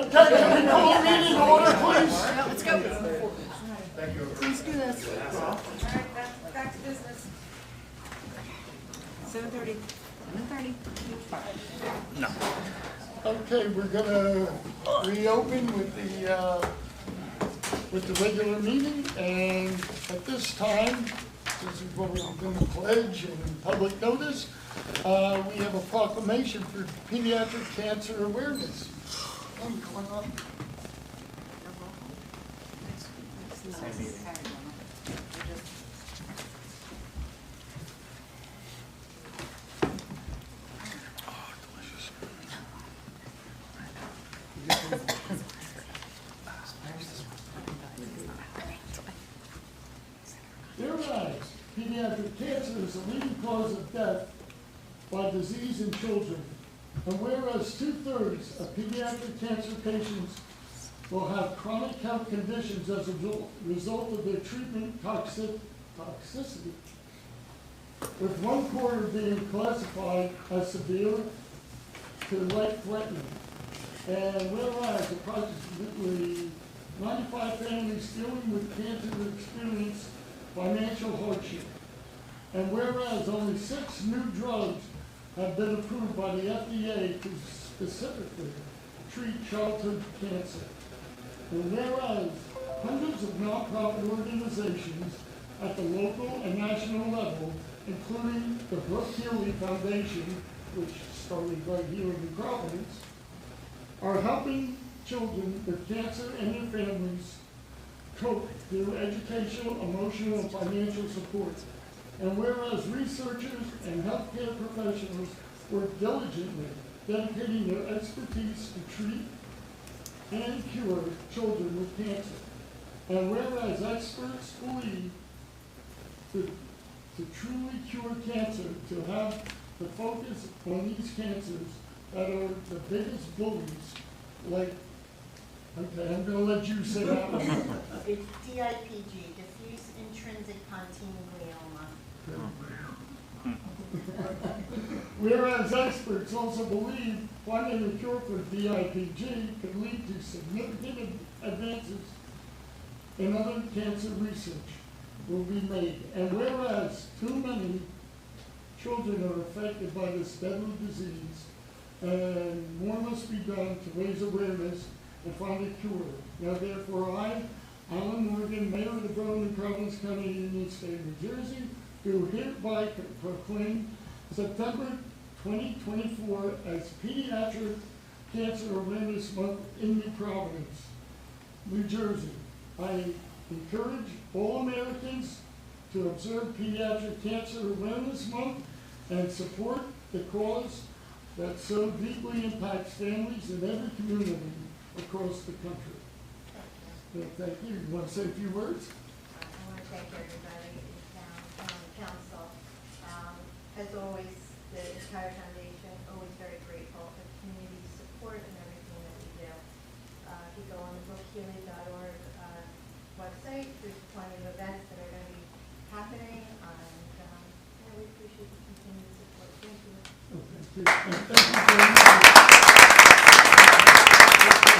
Okay, can we call the meeting to order, please? Let's go. Thank you. Let's do this. All right, back to business. 7:30. 7:30. Okay, we're gonna reopen with the regular meeting, and at this time, since we've already done the pledge and public notice, we have a proclamation for pediatric cancer awareness. Come on up. Whereas pediatric cancer is the leading cause of death by disease in children, and whereas 2/3 of pediatric cancer patients will have chronic health conditions as a result of their treatment toxicity, with 1/4 being classified as severe to life-threatening. And whereas approximately 95 families dealing with cancer experience financial hardship. And whereas only 6 new drugs have been approved by the FDA to specifically treat childhood cancer. And whereas hundreds of nonprofit organizations at the local and national level, including the Brooke Healey Foundation, which started right here in New Providence, are helping children with cancer and their families cope through educational, emotional, and financial support. And whereas researchers and healthcare professionals work diligently, dedicating their expertise to treat and cure children with cancer. And whereas experts believe to truly cure cancer, to have the focus on these cancers that are the biggest bullies, like, okay, I'm gonna let you say that one. It's DIPG, diffuse intrinsic pontine glioma. Whereas experts also believe finding a cure for DIPG could lead to significant advances in other cancer research will be made. And whereas too many children are affected by this deadly disease, and more must be done to raise awareness and find a cure. Now therefore I, Alan Morgan, Mayor of the Borough of New Providence County, Union State of New Jersey, do hereby proclaim September 2024 as Pediatric Cancer Awareness Month in New Providence, New Jersey. I encourage all Americans to observe Pediatric Cancer Awareness Month and support the cause that so deeply impacts families in every community across the country. So thank you. You want to say a few words? I want to thank everybody in town and on the council. As always, the entire foundation, always very grateful for the community support and everything that we do. If you go on the brookhealy.org website, there's plenty of events that are going to be happening, and we appreciate the continued support. Thank you. Oh, thank you. And thank you very much. Thank you.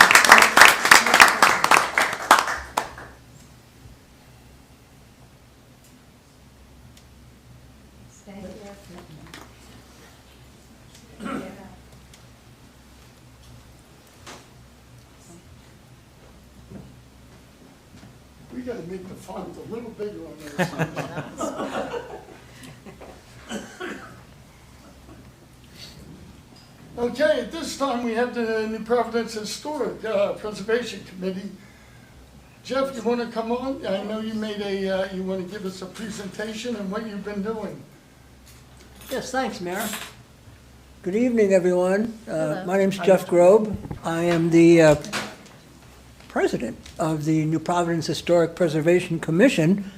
We got to make the font a little bigger on there. Okay, at this time we have the New Providence Historic Preservation Committee. Jeff, you want to come on? I know you made you want to give us a presentation on what you've been doing. Yes, thanks, Mayor. Good evening, everyone. My name's Jeff Grobe. I am the president of the New Providence Historic Preservation Commission,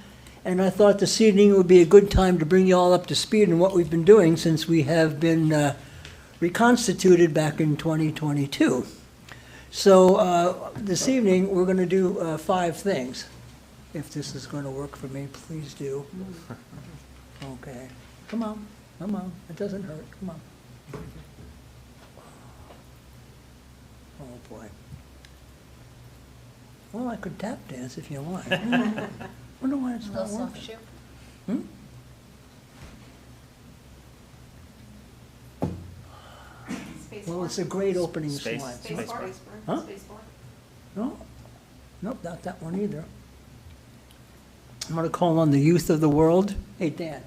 and I thought this evening would be a good time to bring you all up to speed on what we've been doing since we have been reconstituted back in 2022. So this evening, we're going to do 5 things. If this is going to work for me, please do. Okay. Come on. Come on. It doesn't hurt. Come on. Oh, boy. Well, I could tap dance if you want. Wonder why it's not working. Hmm? Well, it's a great opening Space. slide. Space bar. Huh? Space bar. No, nope, not that one either. I'm gonna call on the youth of the world. Hey, Dan.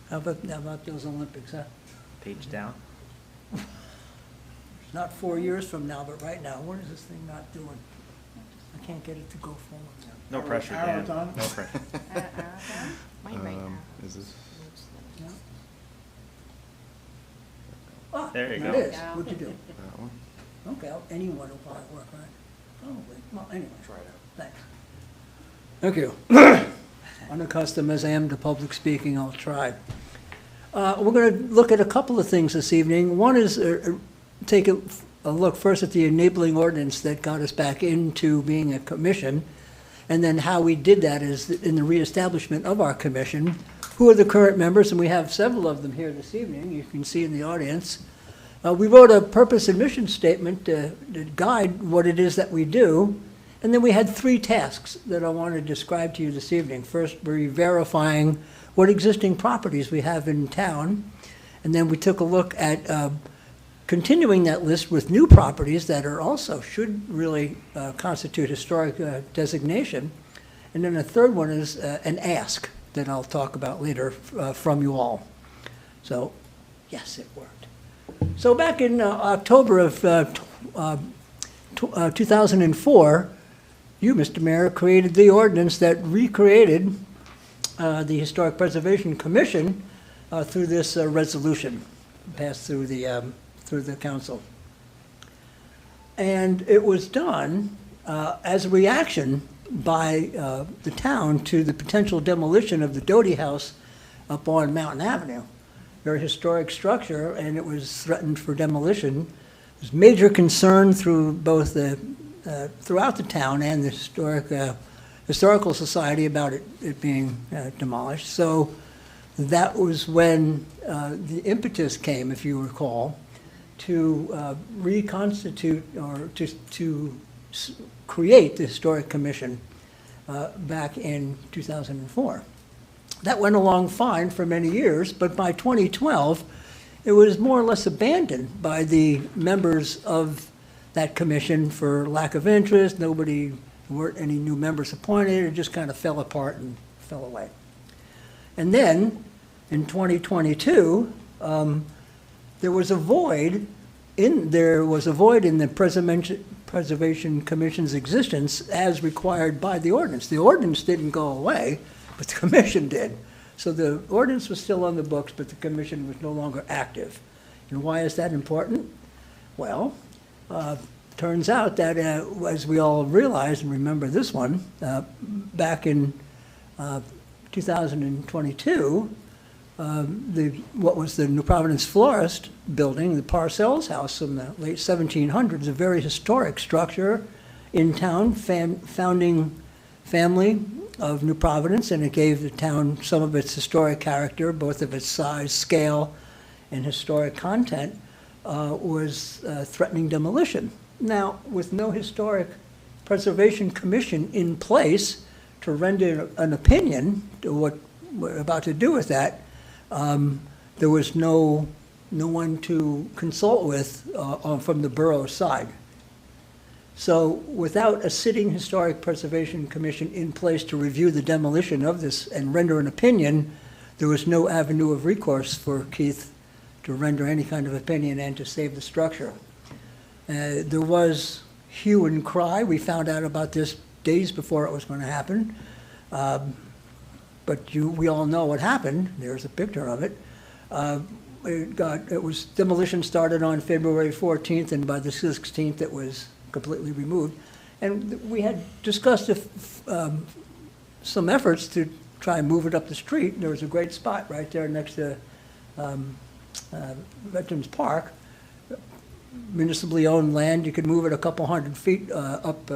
How about those Olympics, huh? Page down. Not 4 years from now, but right now, what is this thing not doing? I can't get it to go forward now. No pressure, Arrow Dan. time? No pressure. Mine right now. Is this? No? Ah, There you it go. is. What'd you do? That one? Okay, anyone will probably work, right? Probably. Well, anyway. Try it out. Thanks. Thank you. Unaccustomed as I am to public speaking, I'll try. We're going to look at a couple of things this evening. One is take a look first at the enabling ordinance that got us back into being a commission, and then how we did that is in the reestablishment of our commission. Who are the current members? And we have several of them here this evening. You can see in the audience. We wrote a purpose and mission statement to guide what it is that we do. And then we had 3 tasks that I want to describe to you this evening. First, we're verifying what existing properties we have in town. And then we took a look at continuing that list with new properties that are also should really constitute historic designation. And then the third one is an ask that I'll talk about later from you all. So, yes, it worked. So back in October of 2004, you, Mr. Mayor, created the ordinance that recreated the Historic Preservation Commission through this resolution passed through the council. And it was done as a reaction by the town to the potential demolition of the Doty House up on Mountain Avenue. Very historic structure, and it was threatened for demolition. There's major concern through both throughout the town and the historical society about it being demolished. So that was when the impetus came, if you recall, to reconstitute or to create the Historic Commission back in 2004. That went along fine for many years, but by 2012, it was more or less abandoned by the members of that commission for lack of interest. There weren't any new members appointed. It just kind of fell apart and fell away. And then, in 2022, there was a void in the Preservation Commission's existence as required by the ordinance. The ordinance didn't go away, but the commission did. So the ordinance was still on the books, but the commission was no longer active. And why is that important? Well, turns out that, as we all realize and remember this one, back in 2022, what was the New Providence Florist building, the Parcells House from the late 1700s, a very historic structure in town, founding family of New Providence, and it gave the town some of its historic character, both of its size, scale, and historic content, was threatening demolition. Now, with no Historic Preservation Commission in place to render an opinion to what we're about to do with that, there was no one to consult with from the borough side. So without a sitting Historic Preservation Commission in place to review the demolition of this and render an opinion, there was no avenue of recourse for Keith to render any kind of opinion and to save the structure. There was hue and cry. We found out about this days before it was going to happen. But we all know what happened. There's a picture of it. Demolition started on February 14th, and by the 16th it was completely removed. And we had discussed some efforts to try and move it up the street. There was a great spot right there next to Veterans Park. Municipally owned land, you could move it a couple hundred feet up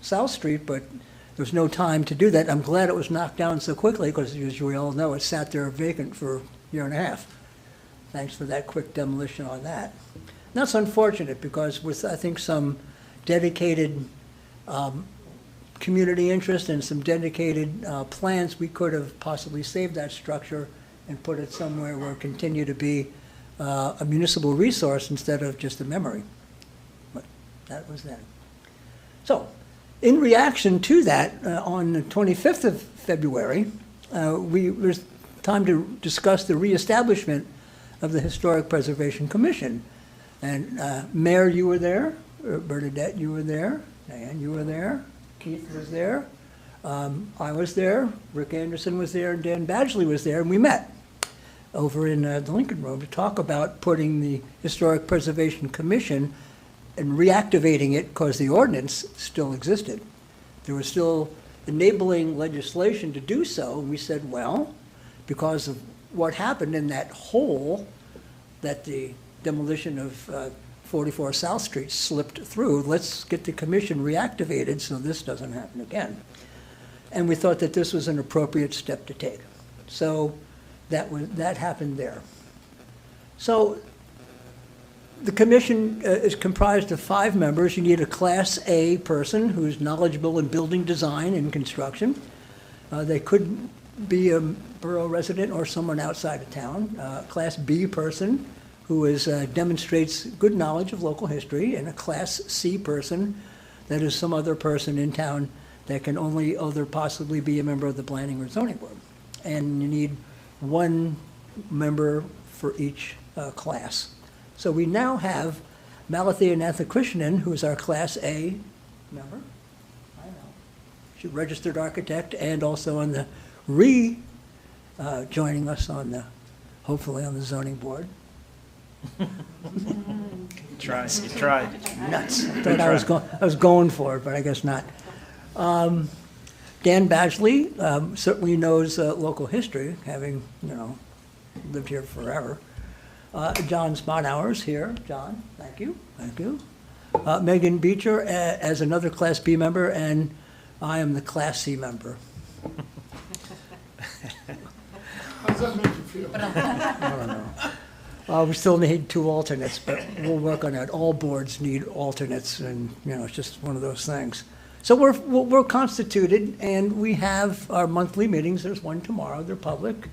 South Street, but there was no time to do that. I'm glad it was knocked down so quickly because, as we all know, it sat there vacant for a year and a half. Thanks for that quick demolition on that. That's unfortunate because with, I think, some dedicated community interest and some dedicated plans, we could have possibly saved that structure and put it somewhere where it continued to be a municipal resource instead of just a memory. But that was then. So, in reaction to that, on the 25th of February, there's time to discuss the reestablishment of the Historic Preservation Commission. And Mayor, you were there, Bernadette, you were there, Diane, you were there, Keith was there, I was there, Rick Anderson was there, and Dan Badgley was there, and we met over in the Lincoln Room to talk about putting the Historic Preservation Commission and reactivating it because the ordinance still existed. There was still enabling legislation to do so, and we said, well, because of what happened in that hole that the demolition of 44 South Street slipped through, let's get the commission reactivated so this doesn't happen again. And we thought that this was an appropriate step to take. So that happened there. So the commission is comprised of 5 members. You need a Class A person who's knowledgeable in building design and construction. They could be a borough resident or someone outside of town. Class B person who demonstrates good knowledge of local history, and a Class C person that is some other person in town that can only possibly be a member of the planning or zoning board. And you need 1 member for each class. So we now have Malathi Ananthakrishnan, who is our Class A member. I know. She's a registered architect and also on the joining us hopefully on the zoning board. You tried. Nuts. I thought I was going for it, but I guess not. Dan Badgley certainly knows local history, having, lived here forever. John Sponauer's here. John, thank you. Thank you. Megan Beecher as another Class B member, and I am the Class C member. How does that make you feel? I don't know. We still need 2 alternates, but we'll work on that. All boards need alternates, and, it's just one of those things. So we're constituted, and we have our monthly meetings. There's one tomorrow. They're public.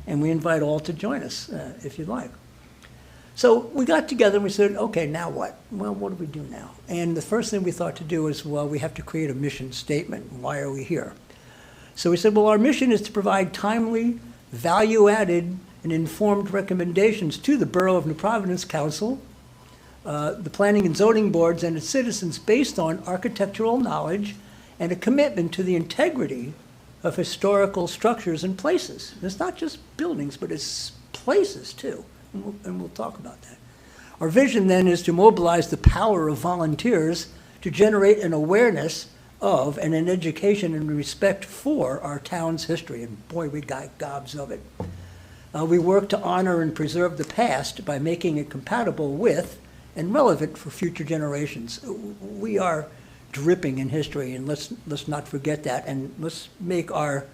And we invite all to join us, if you'd like. So we got together and we said, okay, now what? Well, what do we do now? And the first thing we thought to do is, well, we have to create a mission statement. Why are we here? So we said, well, our mission is to provide timely, value-added, and informed recommendations to the Borough of New Providence Council, the planning and zoning boards, and its citizens based on architectural knowledge and a commitment to the integrity of historical structures and places. It's not just buildings, but it's places too, and we'll talk about that. Our vision then is to mobilize the power of volunteers to generate an awareness of and an education and respect for our town's history, and boy, we got gobs of it. We work to honor and preserve the past by making it compatible with and relevant for future generations. We are dripping in history, and let's not forget that, and let's make our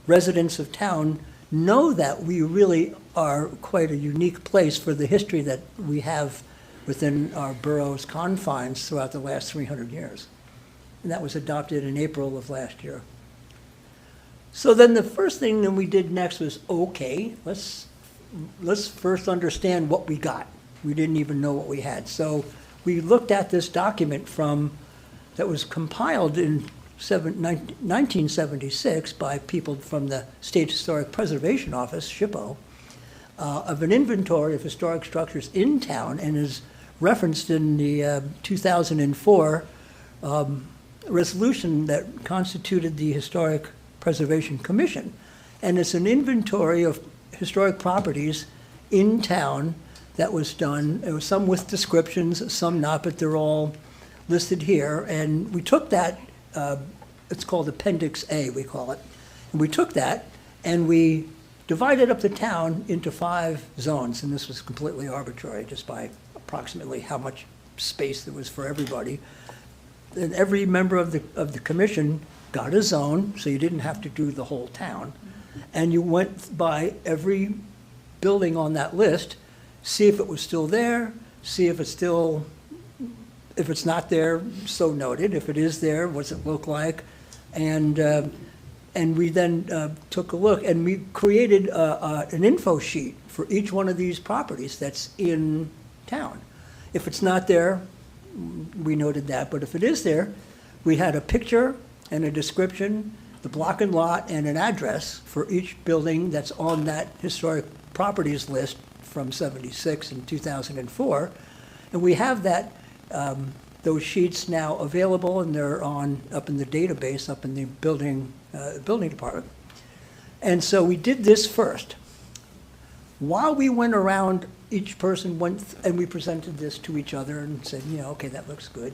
residents of town know that we really are quite a unique place for the history that we have within our borough's confines throughout the last 300 years. And that was adopted in April of last year. So then the first thing that we did next was, okay, let's first understand what we got. We didn't even know what we had. So we looked at this document that was compiled in 1976 by people from the State Historic Preservation Office, SHPO, of an inventory of historic structures in town, and is referenced in the 2004 resolution that constituted the Historic Preservation Commission. And it's an inventory of historic properties in town that was done. It was some with descriptions, some not, but they're all listed here. And we took that, it's called Appendix A, we call it. And we took that and we divided up the town into 5 zones. And this was completely arbitrary, just by approximately how much space there was for everybody. And every member of the commission got a zone, so you didn't have to do the whole town. And you went by every building on that list, see if it was still there, see if it's still, if it's not there, so noted. If it is there, what's it look like? And we then took a look, and we created an info sheet for each one of these properties that's in town. If it's not there, we noted that, but if it is there, we had a picture and a description, the block and lot, and an address for each building that's on that historic properties list from 76 and 2004. And we have that, those sheets now available, and they're up in the database, up in the building department. And so we did this first. While we went around, each person went, and we presented this to each other and said, okay, that looks good,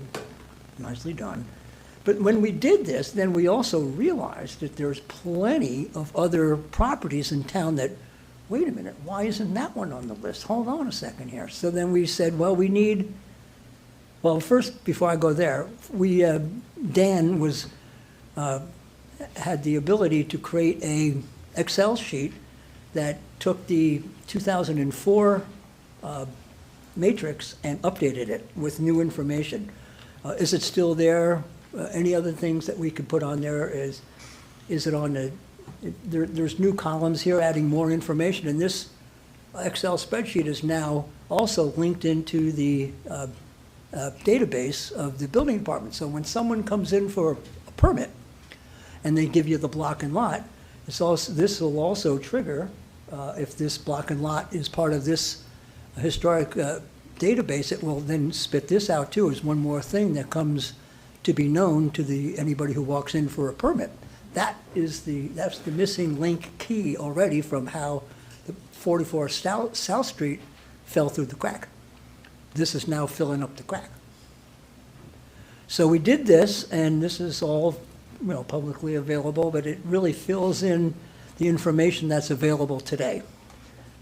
nicely done. But when we did this, then we also realized that there's plenty of other properties in town that, wait a minute, why isn't that one on the list? Hold on a second here. So then we said, well, first, before I go there, Dan had the ability to create a Excel sheet that took the 2004 matrix and updated it with new information. Is it still there? Any other things that we could put on there? Is it on there's new columns here adding more information, and this Excel spreadsheet is now also linked into the database of the building department. So when someone comes in for a permit and they give you the block and lot, this will also trigger, if this block and lot is part of this historic database, it will then spit this out too as one more thing that comes to be known to anybody who walks in for a permit. That's the missing link key already from how the 44 South Street fell through the crack. This is now filling up the crack. So we did this, and this is all publicly available, but it really fills in the information that's available today.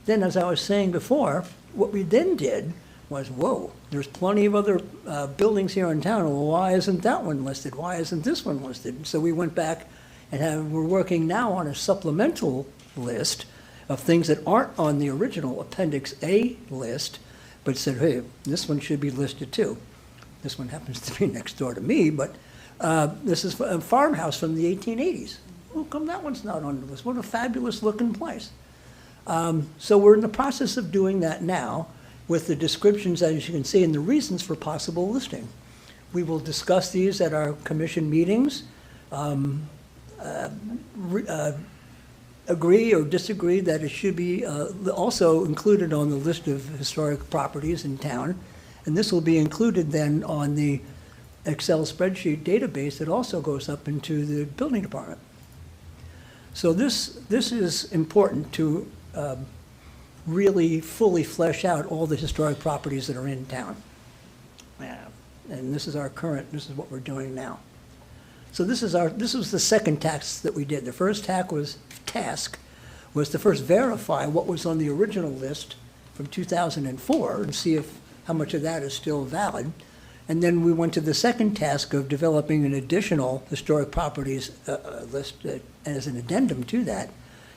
Then, as I was saying before, what we then did was, whoa, there's plenty of other buildings here in town. Well, why isn't that one listed? Why isn't this one listed? And so we went back and we're working now on a supplemental list of things that aren't on the original Appendix A list, but said, hey, this one should be listed too. This one happens to be next door to me, but this is a farmhouse from the 1880s. How come that one's not on the list? What a fabulous looking place. So we're in the process of doing that now with the descriptions, as you can see, and the reasons for possible listing. We will discuss these at our commission meetings, agree or disagree that it should be also included on the list of historic properties in town. And this will be included then on the Excel spreadsheet database that also goes up into the building department. So this is important to really fully flesh out all the historic properties that are in town. And this is what we're doing now. So this was the second task that we did. The first task was to first verify what was on the original list from 2004 and see how much of that is still valid. And then we went to the second task of developing an additional historic properties list as an addendum to that,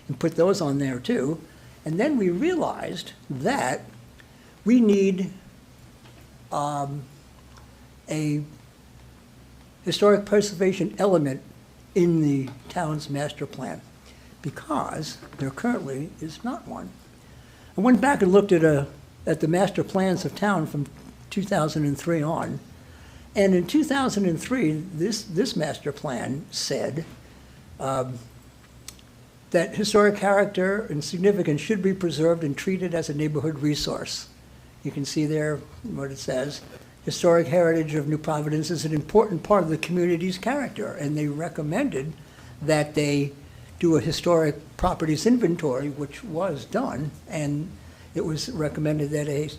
and put those on there too. And then we realized that we need a historic preservation element in the town's master plan, because there currently is not one. I went back and looked at the master plans of town from 2003 on, and in 2003, this master plan said that historic character and significance should be preserved and treated as a neighborhood resource. You can see there what it says. Historic heritage of New Providence is an important part of the community's character, and they recommended that they do a historic properties inventory, which was done, and it was recommended that a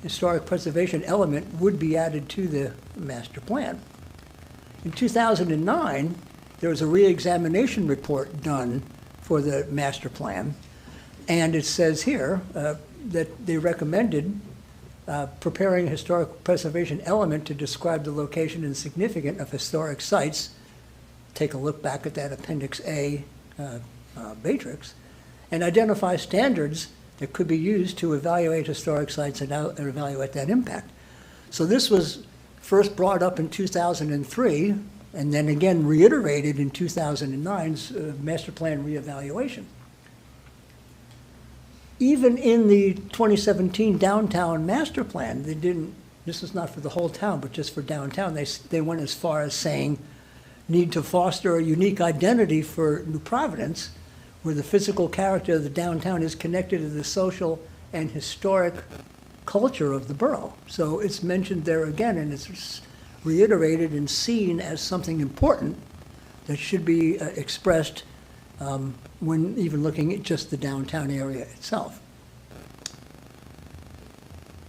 historic preservation element would be added to the master plan. In 2009, there was a re-examination report done for the master plan, and it says here that they recommended preparing a historic preservation element to describe the location and significance of historic sites. Take a look back at that Appendix A matrix, and identify standards that could be used to evaluate historic sites and evaluate that impact. So this was first brought up in 2003, and then again reiterated in 2009's master plan reevaluation. Even in the 2017 downtown master plan, they didn't, this is not for the whole town, but just for downtown, they went as far as saying, need to foster a unique identity for New Providence, where the physical character of the downtown is connected to the social and historic culture of the borough. So it's mentioned there again, and it's reiterated and seen as something important that should be expressed when even looking at just the downtown area itself.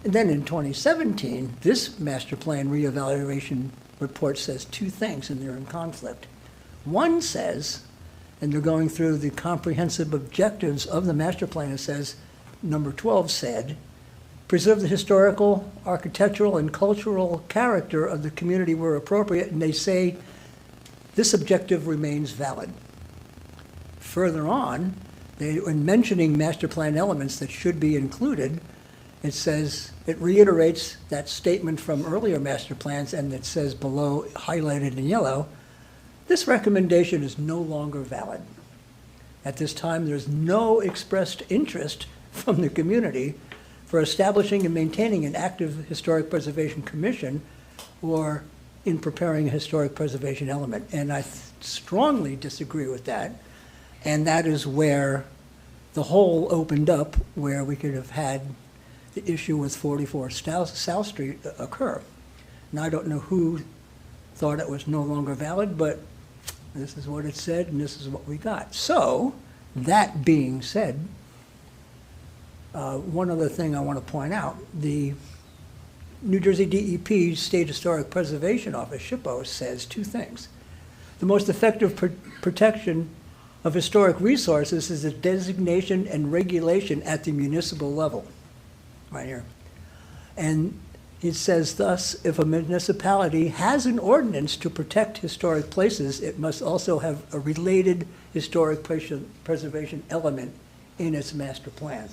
And then in 2017, this master plan reevaluation report says two things, and they're in conflict. One says, and they're going through the comprehensive objectives of the master plan, it says, number 12 said, preserve the historical, architectural, and cultural character of the community where appropriate, and they say this objective remains valid. Further on, when mentioning master plan elements that should be included, it says, it reiterates that statement from earlier master plans, and it says below, highlighted in yellow, this recommendation is no longer valid. At this time, there's no expressed interest from the community for establishing and maintaining an active historic preservation commission or in preparing a historic preservation element. And I strongly disagree with that. And that is where the hole opened up, where we could have had the issue with 44 South Street occur. Now, I don't know who thought it was no longer valid, but this is what it said, and this is what we got. So, that being said, one other thing I want to point out, the New Jersey DEP State Historic Preservation Office, SHPO, says two things. The most effective protection of historic resources is the designation and regulation at the municipal level, right here. And it says thus, if a municipality has an ordinance to protect historic places, it must also have a related historic preservation element in its master plan.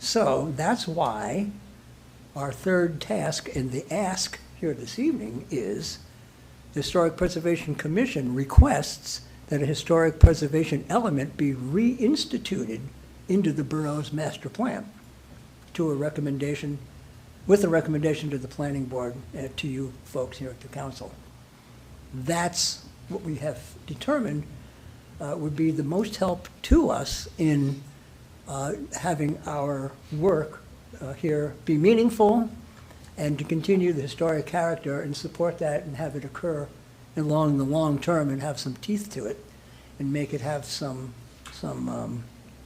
So that's why our third task and the ask here this evening is the Historic Preservation Commission requests that a historic preservation element be reinstituted into the borough's master plan to a recommendation, with a recommendation to the planning board and to you folks here at the council. That's what we have determined would be the most help to us in having our work here be meaningful and to continue the historic character and support that and have it occur along the long term and have some teeth to it and make it have some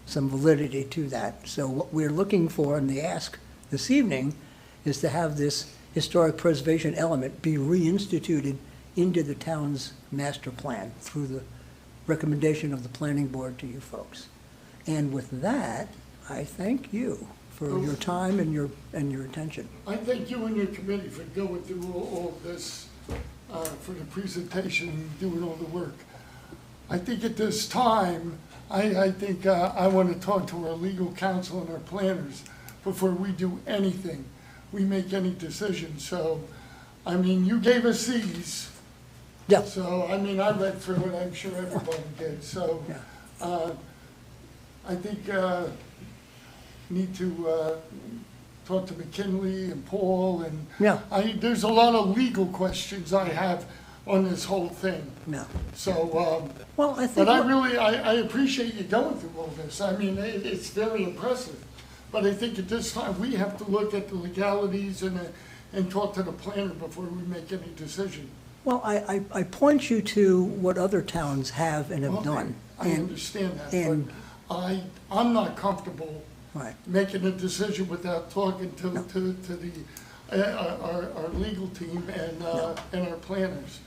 validity to that. So what we're looking for in the ask this evening is to have this historic preservation element be reinstituted into the town's master plan through the recommendation of the planning board to you folks. And with that, I thank you for your time and your attention. I thank you and your committee for going through all of this, for the presentation and doing all the work. I think at this time, I think I want to talk to our legal counsel and our planners before we do anything, we make any decision. So, I mean, you gave us these. Yeah. So, I mean, I read through it, I'm sure everybody did. So, Yeah. I think need to talk to McKinley and Paul, and Yeah. there's a lot of legal questions I have on this whole thing. No. So, Well, I think. but I appreciate you going through all this. I mean, it's very impressive. But I think at this time, we have to look at the legalities and talk to the planner before we make any decision. Well, I point you to what other towns have and have done. I And- understand that, and- but I'm not comfortable Right. making a decision without talking to the our legal team and our planners.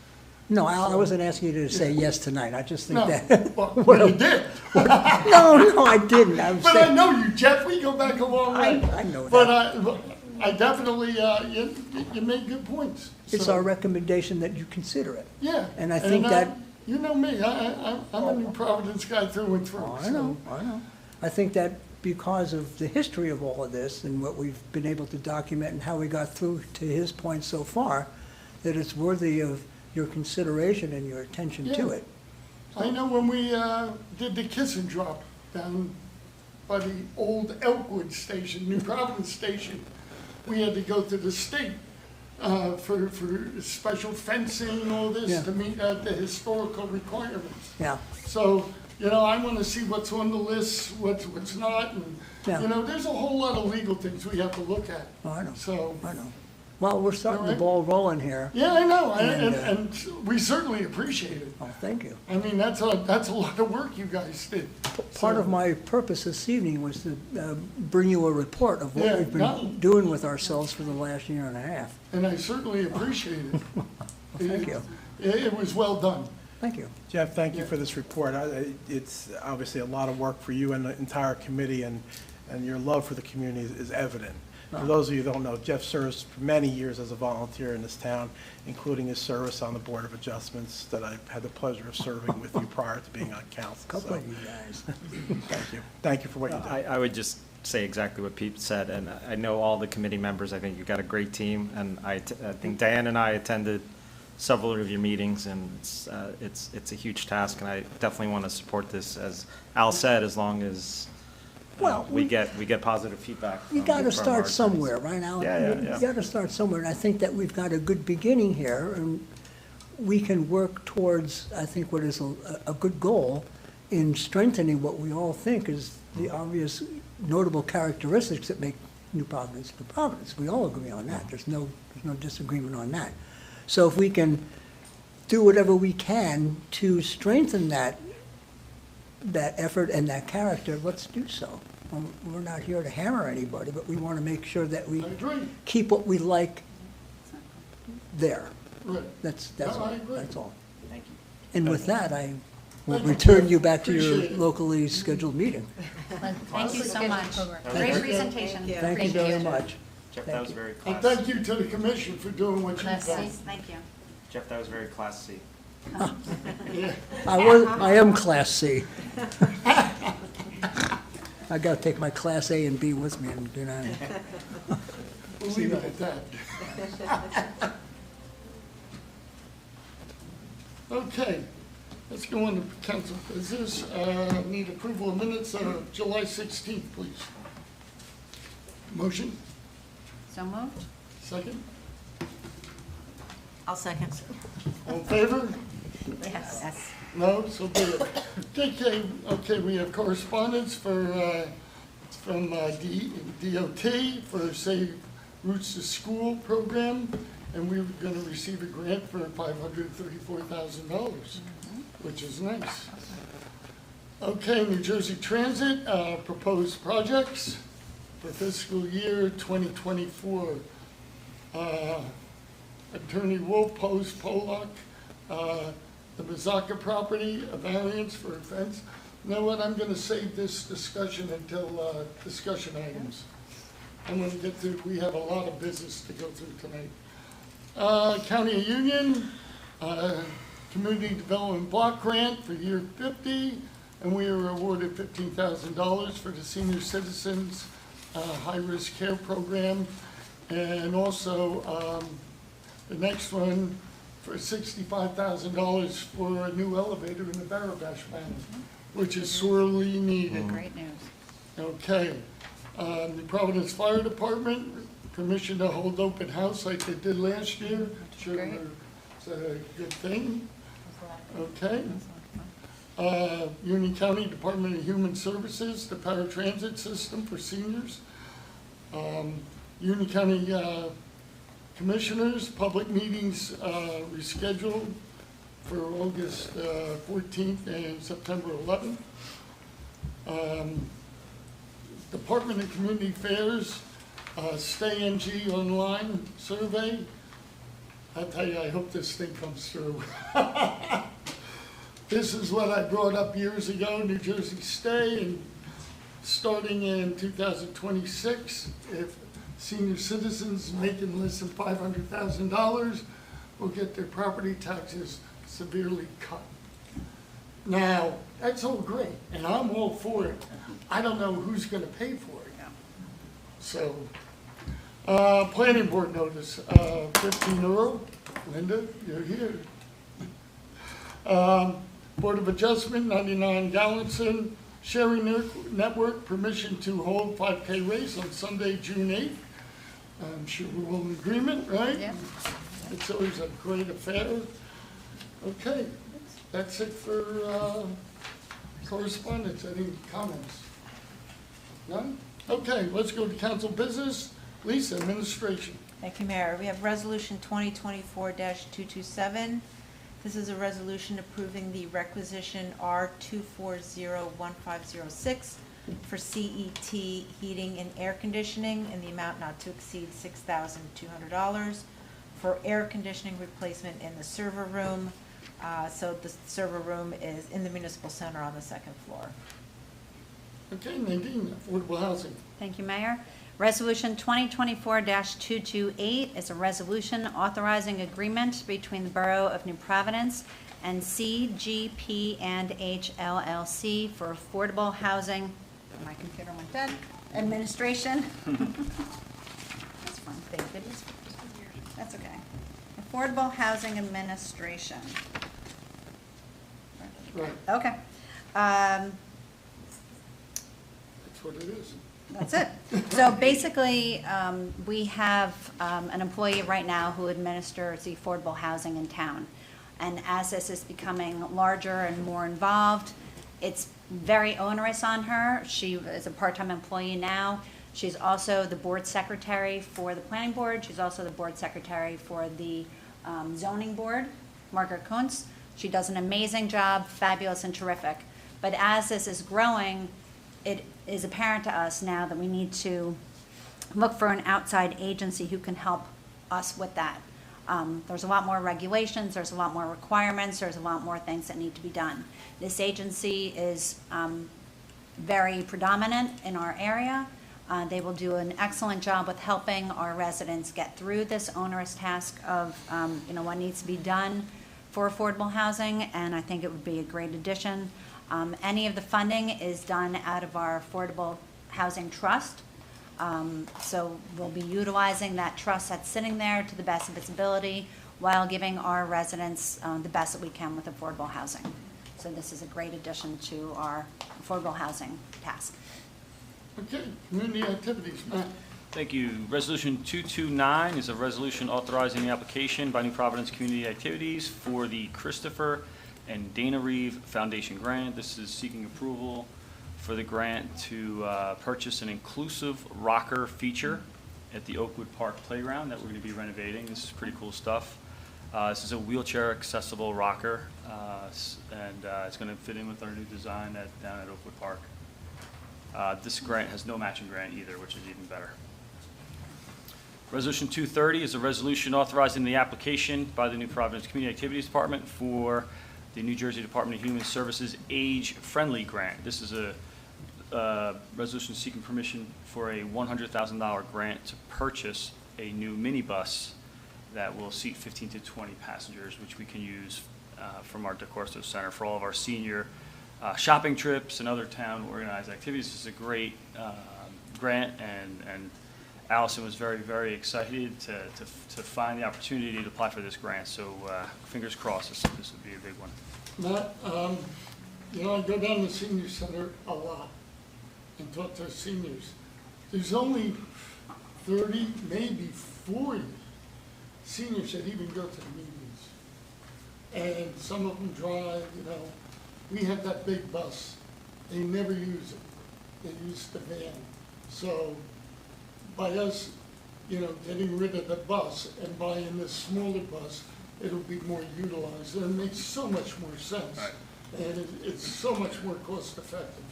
No, I wasn't asking you to say yes tonight. I just think No, that. well, you did. No, I didn't. I was But I saying, know you, Jeff. We go back a long way. I know that. But I definitely, you made good points. It's So, our recommendation that you consider it. Yeah. and I think that- You know me, I'm a New Providence guy through and through. Oh, I know. I think that because of the history of all of this and what we've been able to document and how we got through to his point so far, that it's worthy of your consideration and your attention to Yeah. it. I know when we did the kiss and drop down by the old Elkwood station, New Providence station, we had to go to the state for special fencing and all this Yeah. to meet the historical requirements. Yeah, So, I want to see what's on the list, what's not, and, Yeah. there's a whole lot of legal things we have to look at. oh, I know, So, I know. Well, we're starting the All right. ball rolling here. yeah, I know, And, and we certainly appreciate it. Oh, thank you. I mean, that's a lot of work you guys did. Part So- of my purpose this evening was to bring you a report of what Yeah, we've no. been doing with ourselves for the last year and a half. And I certainly appreciate it. Thank you. It was well done. Thank you. Jeff, thank you for this report. It's obviously a lot of work for you and the entire committee, and your love for the community is evident. For those of you who don't know, Jeff serves for many years as a volunteer in this town, including his service on the Board of Adjustments that I had the pleasure of serving with you prior to being on council. Couple So, of you guys. thank you. Thank you for what you do. I would just say exactly what Pete said, and I know all the committee members. I think you've got a great team, and I think Diane and I attended several of your meetings, and it's a huge task, and I definitely want to support this, as Al said, as long as Well, we get positive feedback. You from- got to from our start attorneys. somewhere, right, Al? Yeah. You got to start somewhere, and I think that we've got a good beginning here, and we can work towards, I think, what is a good goal in strengthening what we all think is the obvious notable characteristics that make New Providence New Providence. We all agree on that. There's no disagreement on that. So if we can do whatever we can to strengthen that effort and that character, let's do so. We're not here to hammer anybody, but we want to make sure that we I agree. keep what we like there. Right. That's No, I all, agree. that's all. Thank you. And with that, I will Thank you, return Jeff. you back to your Appreciate it. locally scheduled meeting. Thank you so much. Great presentation. Thank you very much. Jeff, Thank that was you. very And classy. thank you to the commission for doing what you've Classy. done. Thank you. Jeff, that was very classy. Yeah. I am Class C. I got to take my Class A and B with me and do that. We'll leave it at that. Okay, let's go on to council business. Need approval of minutes of July 16th, please. Motion, So moved? second. I'll second. All in favor? Yes. No, so be it. Okay, we have correspondence from DOT for Save Routes to School program, and we're gonna receive a grant for $534,000, which is nice. Okay, New Jersey Transit, proposed projects for fiscal year 2024. Attorney Wolf, Post, Pollock, the Mazaka property, a variance for a fence. You know what, I'm gonna save this discussion until, discussion items. I'm gonna get to, we have a lot of business to go through tonight. County of Union, Community Development Block Grant for year 50, and we were awarded $15,000 for the Senior Citizens High-Risk Care Program. And also, the next one for $65,000 for a new elevator in the Barabash Manor, which is sorely needed. Great news. Okay, the Providence Fire Department, permission to hold open house like they did last year. Sure, Great. it's a good thing. Okay. Union County Department of Human Services, the paratransit system for seniors. Union County Commissioners, public meetings rescheduled for August 14th and September 11th. Department of Community Affairs, Stay NG online survey. I tell you, I hope this thing comes through. This is what I brought up years ago, New Jersey Stay, and starting in 2026, if senior citizens making less than $500,000 will get their property taxes severely cut. Now, that's all great, and I'm all for it. I don't know who's gonna pay for it. So, planning board notice, €15. Linda, you're here. Board of Adjustment, 99 Gallinson, Sharing Network, permission to hold 5K race on Sunday, June 8th. I'm sure we're all in agreement, right? Yeah. It's always a great affair. Okay, that's it for correspondence. Any comments? None? Okay, let's go to council business. Lisa, administration. Thank you, Mayor. We have Resolution 2024-227. This is a resolution approving the requisition R2401506 for CET heating and air conditioning in the amount not to exceed $6,200 for air conditioning replacement in the server room. So the server room is in the municipal center on the second floor. Okay, Nadine, affordable housing. Thank you, Mayor. Resolution 2024-228 is a resolution authorizing agreement between the Borough of New Providence and CGP&H LLC for affordable housing. My computer went dead. Administration. That's fun. Thank goodness. That's okay. Affordable Housing Administration. Right, Okay. that's what it is. That's it. So basically, we have an employee right now who administers the affordable housing in town. And as this is becoming larger and more involved, it's very onerous on her. She is a part-time employee now. She's also the board secretary for the planning board. She's also the board secretary for the zoning board, Margaret Kuntz. She does an amazing job, fabulous and terrific. But as this is growing, it is apparent to us now that we need to look for an outside agency who can help us with that. There's a lot more regulations, there's a lot more requirements, there's a lot more things that need to be done. This agency is very predominant in our area. They will do an excellent job with helping our residents get through this onerous task of what needs to be done for affordable housing, and I think it would be a great addition. Any of the funding is done out of our Affordable Housing Trust. So we'll be utilizing that trust that's sitting there to the best of its ability while giving our residents the best that we can with affordable housing. So this is a great addition to our affordable housing task. Okay, community activities, Matt. Thank you. Resolution 229 is a resolution authorizing the application by New Providence Community Activities for the Christopher and Dana Reeve Foundation Grant. This is seeking approval for the grant to purchase an inclusive rocker feature at the Oakwood Park Playground that we're going to be renovating. This is pretty cool stuff. This is a wheelchair accessible rocker, and it's going to fit in with our new design down at Oakwood Park. This grant has no matching grant either, which is even better. Resolution 230 is a resolution authorizing the application by the New Providence Community Activities Department for the New Jersey Department of Human Services Age-Friendly Grant. This is a resolution seeking permission for a $100,000 grant to purchase a new minibus that will seat 15 to 20 passengers, which we can use from our DeCorso Center for all of our senior shopping trips and other town organized activities. This is a great grant, and Allison was very, very excited to find the opportunity to apply for this grant. So fingers crossed, this would be a big one. Matt, I go down to the senior center a lot and talk to seniors. There's only 30, maybe 40 seniors that even go to the meetings. And some of them drive, We have that big bus. They never use it. They use the van. So by us, getting rid of the bus and buying this smaller bus, it'll be more utilized. And it makes so much more sense. Right. And it's so much more cost effective.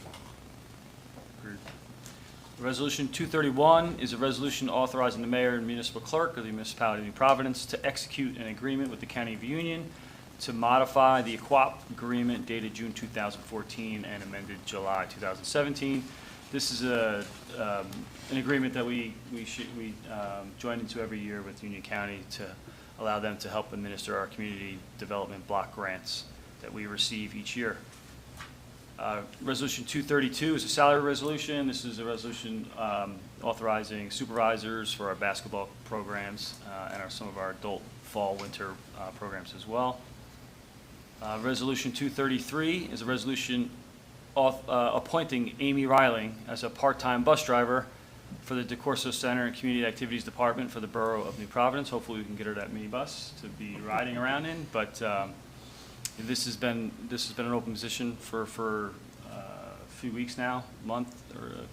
Agreed. Resolution 231 is a resolution authorizing the mayor and municipal clerk of the municipality of New Providence to execute an agreement with the County of Union to modify the EQUAP agreement dated June 2014 and amended July 2017. This is an agreement that we join into every year with Union County to allow them to help administer our community development block grants that we receive each year. Resolution 232 is a salary resolution. This is a resolution authorizing supervisors for our basketball programs and some of our adult fall, winter programs as well. Resolution 233 is a resolution appointing Amy Riling as a part-time bus driver for the DeCorso Center and Community Activities Department for the Borough of New Providence. Hopefully we can get her that minibus to be riding around in, but this has been an open position for a few weeks now, a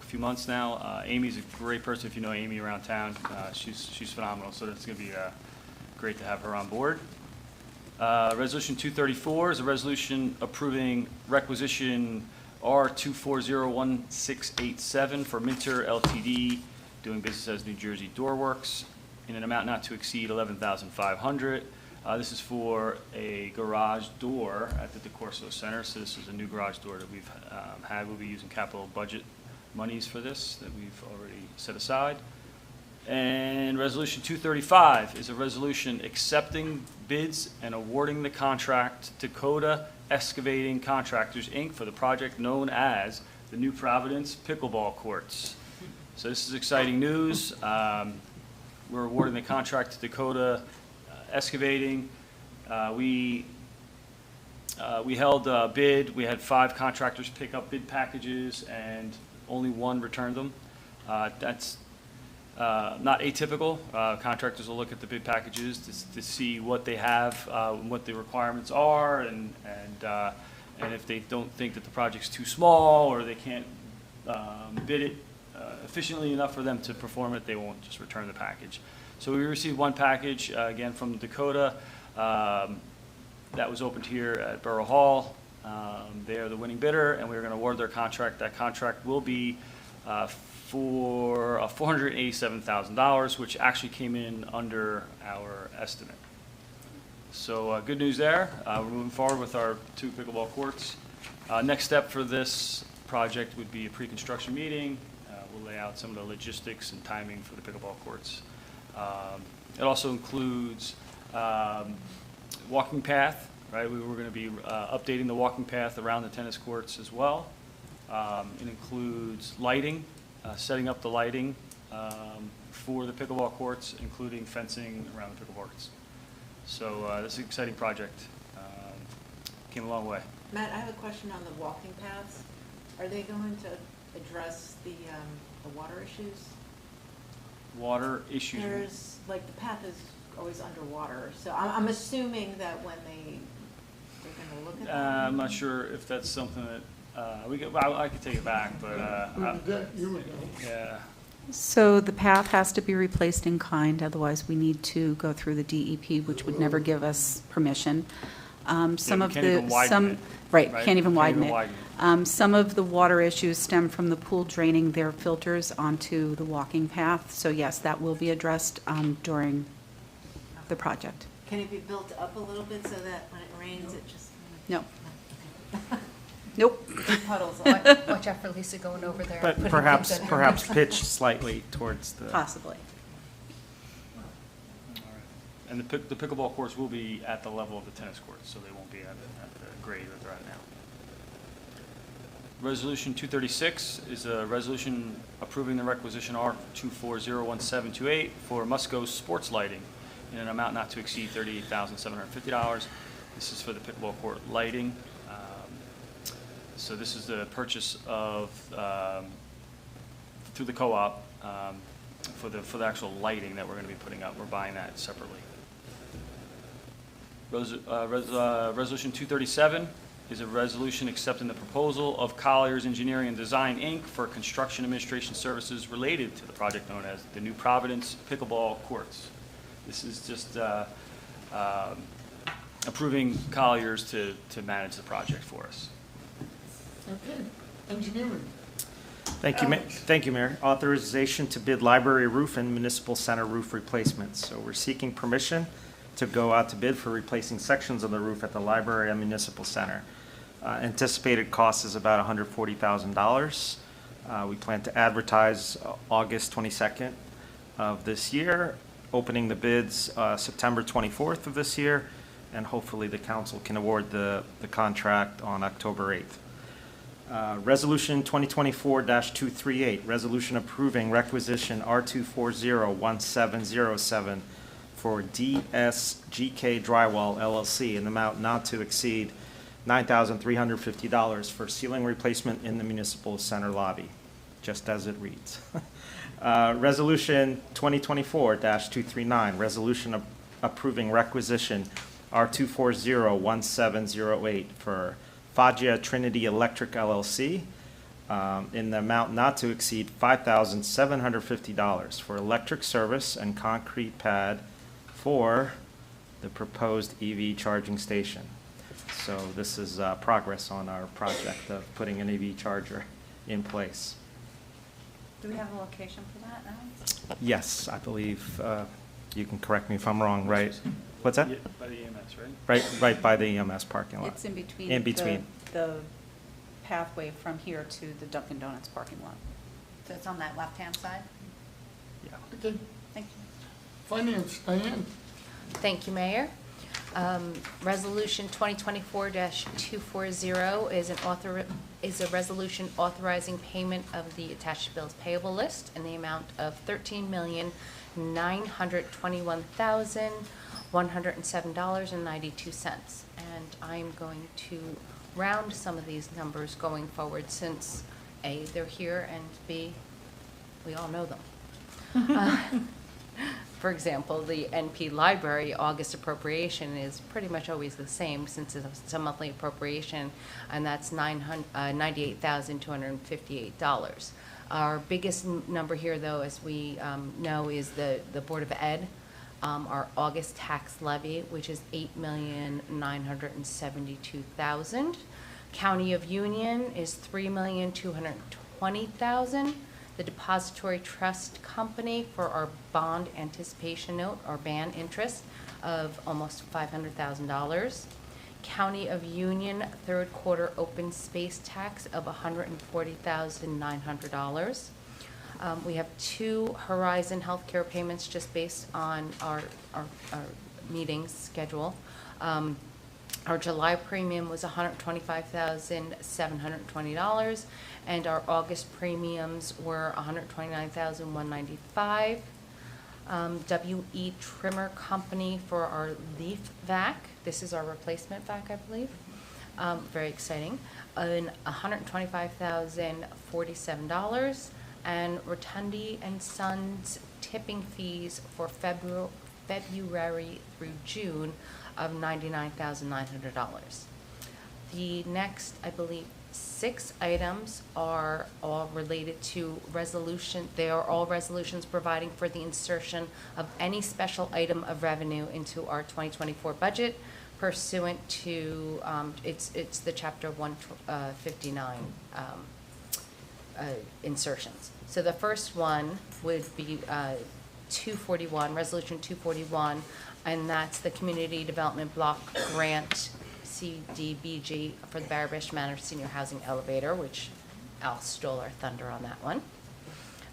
few months now. Amy's a great person. If you know Amy around town, she's phenomenal. So it's going to be great to have her on board. Resolution 234 is a resolution approving requisition R2401687 for Minter Ltd. doing business as New Jersey Doorworks in an amount not to exceed $11,500. This is for a garage door at the DeCorso Center. So this is a new garage door that we've had. We'll be using capital budget monies for this that we've already set aside. And Resolution 235 is a resolution accepting bids and awarding the contract to Dakota Excavating Contractors, Inc. for the project known as the New Providence Pickleball Courts. So this is exciting news. We're awarding the contract to Dakota Excavating. We held a bid. We had 5 contractors pick up bid packages, and only 1 returned them. That's not atypical. Contractors will look at the bid packages to see what they have, what the requirements are, and if they don't think that the project's too small or they can't bid it efficiently enough for them to perform it, they won't just return the package. So we received 1 package, again, from Dakota. That was opened here at Borough Hall. They are the winning bidder, and we're going to award their contract. That contract will be for $487,000, which actually came in under our estimate. So good news there. We're moving forward with our 2 pickleball courts. Next step for this project would be a pre-construction meeting. We'll lay out some of the logistics and timing for the pickleball courts. It also includes walking path, right? We're going to be updating the walking path around the tennis courts as well. It includes lighting, setting up the lighting for the pickleball courts, including fencing around the pickleball courts. So this is an exciting project. Came a long way. Matt, I have a question on the walking paths. Are they going to address the water issues? Water issues. There's, like, the path is always underwater, so I'm assuming that when they're going to look at that. I'm not sure if that's something that I could take it back, but You would know. yeah. So the path has to be replaced in kind, otherwise we need to go through the DEP, which would never give us permission. Some we of can't even the, widen it, right, right? can't even widen it. widen Some of the water issues stem from the pool draining their filters onto the walking path. So yes, that will be addressed during the project. Can it be built up a little bit so that when it rains, it just? No. Okay. Nope. Puddles. Watch out for Lisa going over there. But putting perhaps, things in her perhaps mouth. pitched slightly towards the. Possibly. And the pickleball courts will be at the level of the tennis courts, so they won't be at the grade that they're at now. Resolution 236 is a resolution approving the requisition R2401728 for Musco Sports Lighting in an amount not to exceed $38,750. This is for the pickleball court lighting. So this is the purchase of, through the co-op, for the actual lighting that we're going to be putting up. We're buying that separately. Resolution 237 is a resolution accepting the proposal of Colliers Engineering and Design, Inc. for construction administration services related to the project known as the New Providence Pickleball Courts. This is just approving Colliers to manage the project for us. Okay, engineering. Thank you, thank you, Mayor. Authorization to bid library roof and municipal center roof replacements. So we're seeking permission to go out to bid for replacing sections of the roof at the library and municipal center. Anticipated cost is about $140,000. We plan to advertise August 22nd of this year, opening the bids September 24th of this year, and hopefully the council can award the contract on October 8th. Resolution 2024-238, resolution approving requisition R2401707 for DSGK Drywall LLC in the amount not to exceed $9,350 for ceiling replacement in the municipal center lobby, just as it reads. Resolution 2024-239, resolution approving requisition R2401708 for Fagia Trinity Electric LLC in the amount not to exceed $5,750 for electric service and concrete pad for the proposed EV charging station. So this is progress on our project of putting an EV charger in place. Do we have a location for that now? Yes, I believe, you can correct me if I'm wrong, right? What's that? Yeah, by the EMS, right? Right by the EMS parking lot. It's in between. In between. The pathway from here to the Dunkin' Donuts parking lot. So it's on that left-hand side? Yeah. Okay, Thank you. finance, Diane. Thank you, Mayor. Resolution 2024-240 is a resolution authorizing payment of the attached bills payable list in the amount of $13,921,107.92. And I'm going to round some of these numbers going forward since A, they're here, and B, we all know them. For example, the NP Library August appropriation is pretty much always the same since it's a monthly appropriation, and that's $98,258. Our biggest number here, though, as we know, is the Board of Ed. Our August tax levy, which is $8,972,000. County of Union is $3,220,000. The Depository Trust Company for our bond anticipation note, or BAN interest, of almost $500,000. County of Union third quarter open space tax of $140,900. We have 2 Horizon Healthcare payments just based on our meeting schedule. Our July premium was $125,720, and our August premiums were $129,195. WE Trimmer Company for our leaf vac. This is our replacement vac, I believe. Very exciting. And $125,047. And Rotundi and Sons tipping fees for February through June of $99,900. The next, I believe, 6 items are all related to resolution. They are all resolutions providing for the insertion of any special item of revenue into our 2024 budget pursuant to, it's the Chapter 159 insertions. So the first one would be 241, Resolution 241, and that's the Community Development Block Grant, CDBG, for the Barry Bush Manor Senior Housing Elevator, which Al stole our thunder on that one.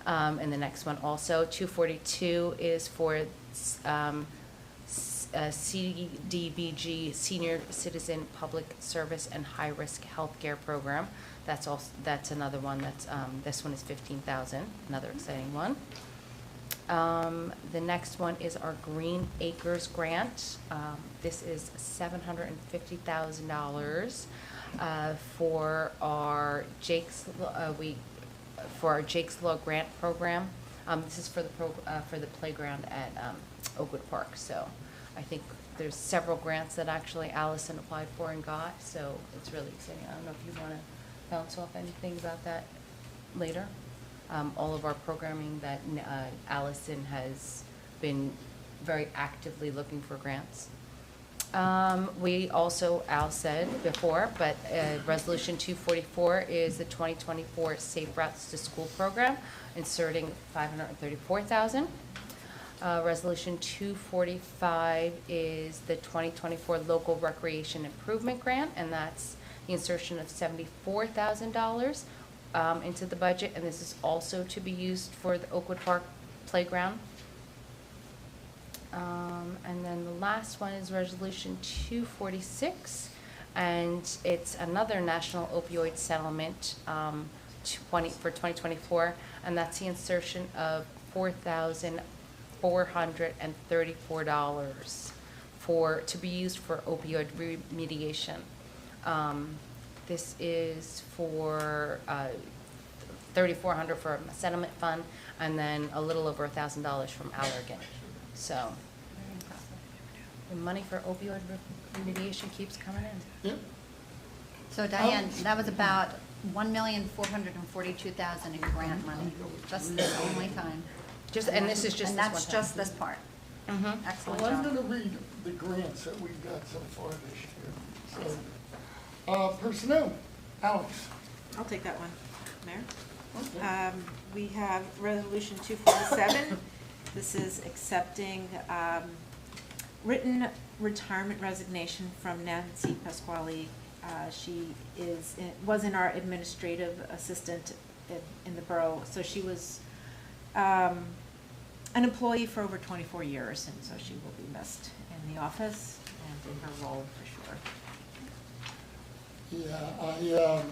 And the next one also, 242, is for CDBG, Senior Citizen Public Service and High Risk Healthcare Program. That's another one that's, this one is $15,000, another exciting one. The next one is our Green Acres Grant. This is $750,000 for our Jake's Law Grant Program. This is for the playground at Oakwood Park. So I think there's several grants that actually Allison applied for and got. So it's really exciting. I don't know if you want to bounce off anything about that later. All of our programming that Allison has been very actively looking for grants. We also, Al said before, but Resolution 244 is the 2024 Safe Routes to School program, inserting $534,000. Resolution 245 is the 2024 Local Recreation Improvement Grant, and that's the insertion of $74,000 into the budget, and this is also to be used for the Oakwood Park Playground. And then the last one is Resolution 246, And it's another national opioid settlement for 2024, and that's the insertion of $4,434 to be used for opioid remediation. This is for $3,400 for a settlement fund, and then a little over $1,000 from Allergan. So, the money for opioid remediation keeps coming in. Yep. So Diane, that was about $1,442,000 in grant money, just this only time. And this is just And this that's one just this part. Mhm. Excellent Well, I'm job. going to read the grants that we've got so far this year. So, personnel, Alex. I'll take that one, Mayor. Okay. We have Resolution 247. This is accepting written retirement resignation from Nancy Pasquale. She was in our administrative assistant in the borough, so she was an employee for over 24 years, and so she will be missed in the office and in her role for sure. Yeah,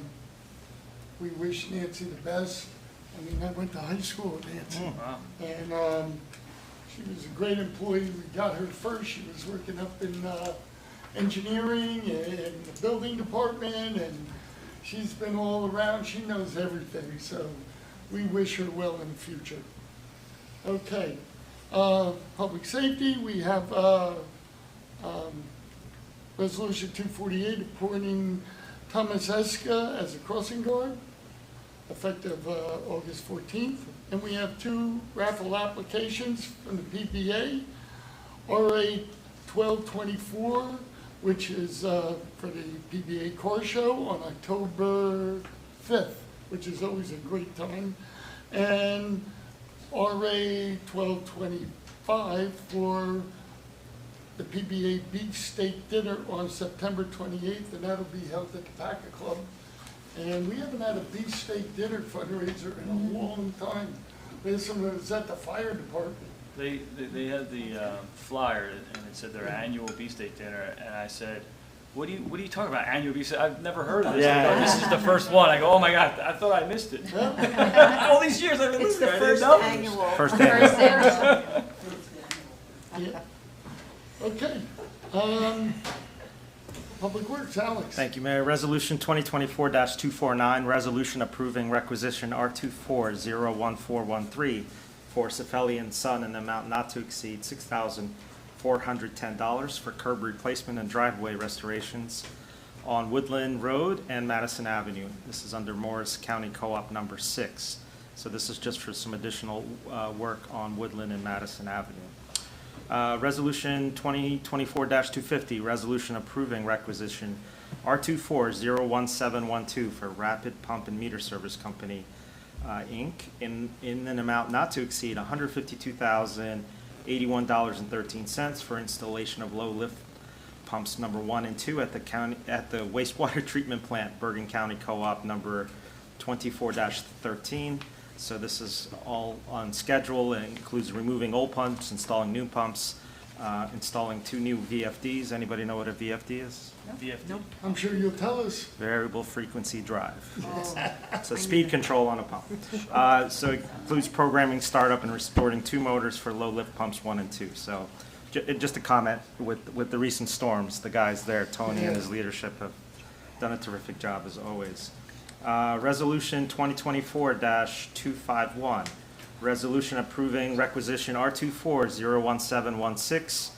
we wish Nancy the best. I mean, I went to high school with Nancy. Wow. And she was a great employee. We got her first. She was working up in engineering and the building department, and she's been all around. She knows everything, so we wish her well in the future. Okay, public safety, we have Resolution 248 appointing Thomas Eska as a crossing guard, effective August 14th. And we have 2 raffle applications from the PBA. RA 1224, which is for the PBA car show on October 5th, which is always a great time. And RA 1225 for the PBA Beach Steak Dinner on September 28th, and that'll be held at the Packer Club. And we haven't had a beef steak dinner fundraiser in a long time. This one was at the fire department. They had the flyer, and it said their annual beefsteak dinner, and I said, what are you talking about, annual beefsteak? I've never heard of this. I thought this is the first one. I go, oh my God, I thought I missed it. All these years I've been It's the listening, I didn't first know. annual. First annual. Yeah. Okay. Public Works, Alex. Thank you, Mayor. Resolution 2024-249, resolution approving requisition R24-01413 for Sefeli and Son in an amount not to exceed $6,410 for curb replacement and driveway restorations on Woodland Road and Madison Avenue. This is under Morris County Co-op number 6. So this is just for some additional work on Woodland and Madison Avenue. Resolution 2024-250, resolution approving requisition R24-01712 for Rapid Pump and Meter Service Company, Inc., in an amount not to exceed $152,081.13 for installation of low lift pumps number 1 and 2 at the wastewater treatment plant, Bergen County Co-op number 24-13. So this is all on schedule. It includes removing old pumps, installing new pumps, installing 2 new VFDs. Anybody know what a VFD is? VFD. I'm sure you'll tell us. Variable frequency drive. So speed control on a pump. So it includes programming, startup, and restoring 2 motors for low lift pumps 1 and 2. So just a comment, with the recent storms, the guys there, Tony and his leadership, have done a terrific job as always. Resolution 2024-251, resolution approving requisition R24-01716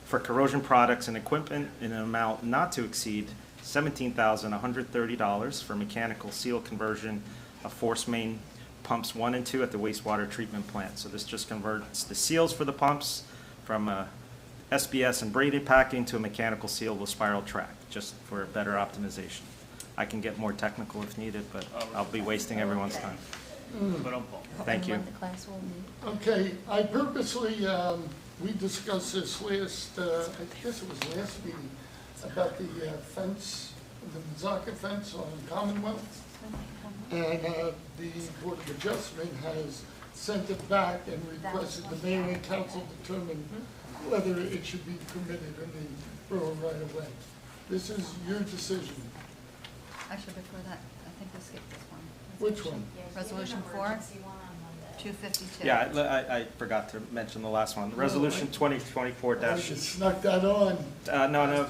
for corrosion products and equipment in an amount not to exceed $17,130 for mechanical seal conversion of force main pumps 1 and 2 at the wastewater treatment plant. So this just converts the seals for the pumps from SBS and braided packing to a mechanical seal with spiral track, just for better optimization. I can get more technical if needed, but I'll be wasting everyone's time. Thank you. And when the class will meet. Okay, I purposely, we discussed this last, I guess it was last meeting, about the fence, the Mazaka fence on Commonwealth. And the Board of Adjustment has sent it back and requested the mayor and council determine whether it should be permitted in the borough right away. This is your decision. Actually, before that, I think we skipped this one. Which one? Resolution 4, 252. Yeah, I forgot to mention the last one. Resolution 2024 I just snuck that on. no,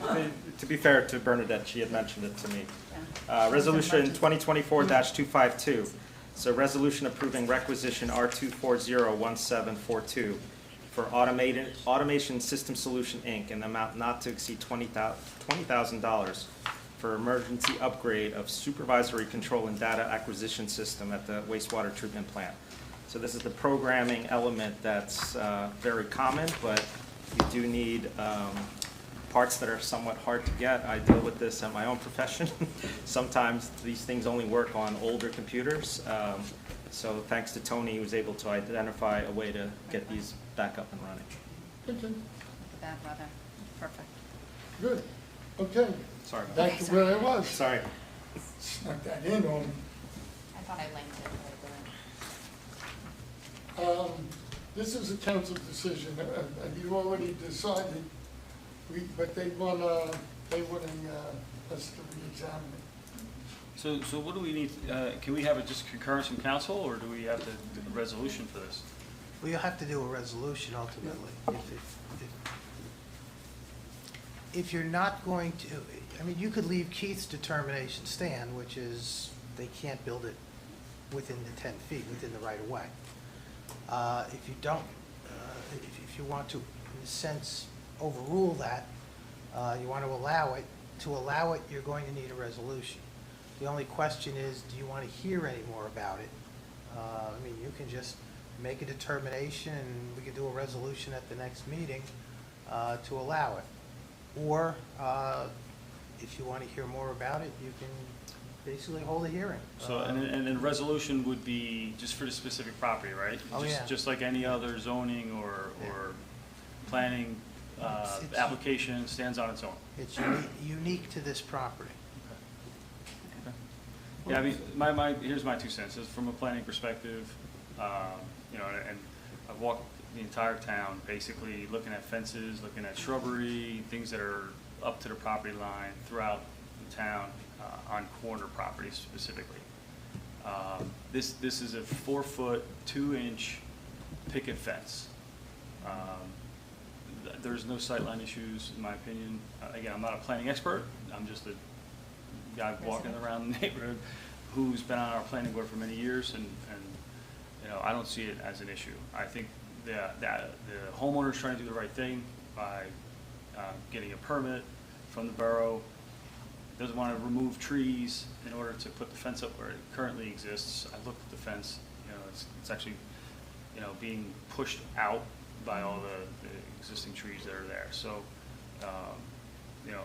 to be fair to Bernadette, she had mentioned it to me. Yeah. Resolution 2024-252. So resolution approving requisition R2401742 for Automation System Solution, Inc. in the amount not to exceed $20,000 for emergency upgrade of supervisory control and data acquisition system at the wastewater treatment plant. So this is the programming element that's very common, but you do need parts that are somewhat hard to get. I deal with this in my own profession. Sometimes these things only work on older computers. So thanks to Tony, he was able to identify a way to get these back up and running. Continue. With the bad weather. Perfect. Good. Okay. Sorry about Back to where I was. Sorry. Snuck that in on me. I thought I linked it, but I didn't. This is a council decision, and you already decided, but they want us to re-examine it. So what do we need, can we have it just concurrence from council, or do we have to do a resolution for this? Well, you'll have to do a resolution ultimately. If you're not going to, I mean, you could leave Keith's determination stand, which is they can't build it within the 10 feet, within the right of way. If you don't, if you want to, in a sense, overrule that, you want to allow it, you're going to need a resolution. The only question is, do you want to hear any more about it? I mean, you can just make a determination, and we can do a resolution at the next meeting to allow it. Or, if you want to hear more about it, you can basically hold a hearing. So, and the resolution would be just for the specific property, right? Oh, yeah. Just like any other zoning or planning It's- application stands on its own. It's unique to this property. Yeah, I mean, here's my 2 cents, is from a planning perspective, you know, and I've walked the entire town, basically looking at fences, looking at shrubbery, things that are up to the property line throughout the town, on corner properties specifically. This is a 4-foot, 2-inch picket fence. There's no sightline issues, in my opinion. Again, I'm not a planning expert, I'm just a guy walking around the neighborhood who's been on our planning board for many years, and you know, I don't see it as an issue. I think that the homeowner's trying to do the right thing by getting a permit from the borough, doesn't want to remove trees in order to put the fence up where it currently exists. I looked at the fence, you know, it's actually, you know, being pushed out by all the existing trees that are there. So, you know,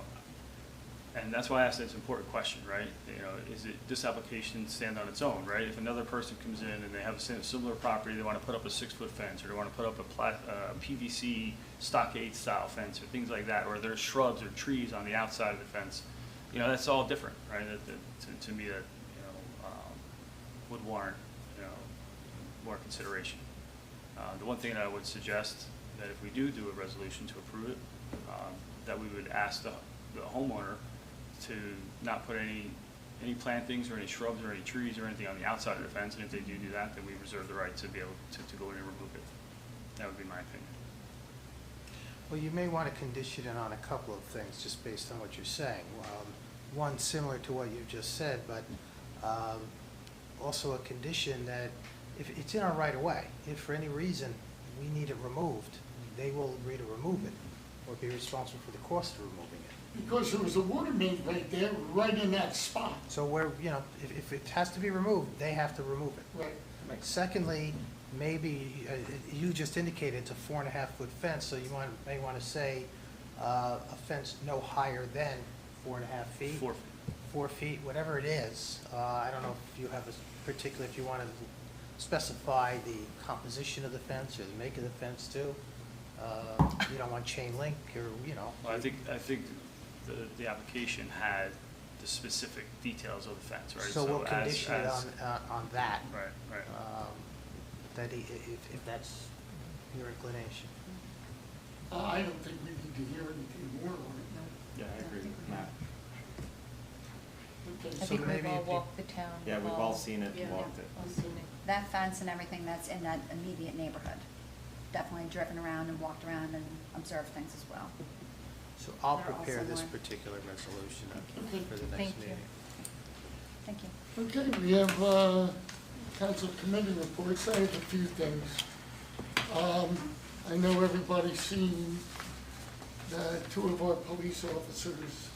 and that's why I asked, it's an important question, right? You know, is it, this application stand on its own, right? If another person comes in and they have a similar property, they want to put up a 6-foot fence, or they want to put up a PVC stockade style fence, or things like that, or there's shrubs or trees on the outside of the fence, you know, that's all different, right? To me, that, you know, would warrant, you know, more consideration. The one thing that I would suggest, that if we do a resolution to approve it, that we would ask the homeowner to not put any plantings or any shrubs or any trees or anything on the outside of the fence, and if they do that, then we reserve the right to be able to go in and remove it. That would be my opinion. Well, you may want to condition it on a couple of things, just based on what you're saying. One, similar to what you just said, but also a condition that if it's in our right-of-way, if for any reason we need it removed, they will agree to remove it or be responsible for the cost of removing it. Because there was a water main right there, right in that spot. So where, you know, if it has to be removed, they have to remove it. Right. Secondly, maybe, you just indicated it's a 4.5-foot fence, so you may want to say a fence no higher than 4.5 feet. 4 feet. 4 feet, whatever it is. I don't know if you have a particular, if you want to specify the composition of the fence or the make of the fence too. You don't want chain link or, you know. Well, I think the application had the specific details of the fence, right? So we'll as- condition it as- on that. Right. That if that's your inclination. I don't think we need to hear anything more on it. Yeah, I agree with Matt. Okay, I so think we've maybe all if you- walked the town. Yeah, we've all seen it, and walked it. All seen it. That fence and everything that's in that immediate neighborhood. Definitely driven around and walked around and observed things as well. So I'll They're all prepare this similar. particular resolution Okay. for the Thank next you. meeting. Thank you. Okay, we have council committee reports. I have a few things. I know everybody's seen that two of our police officers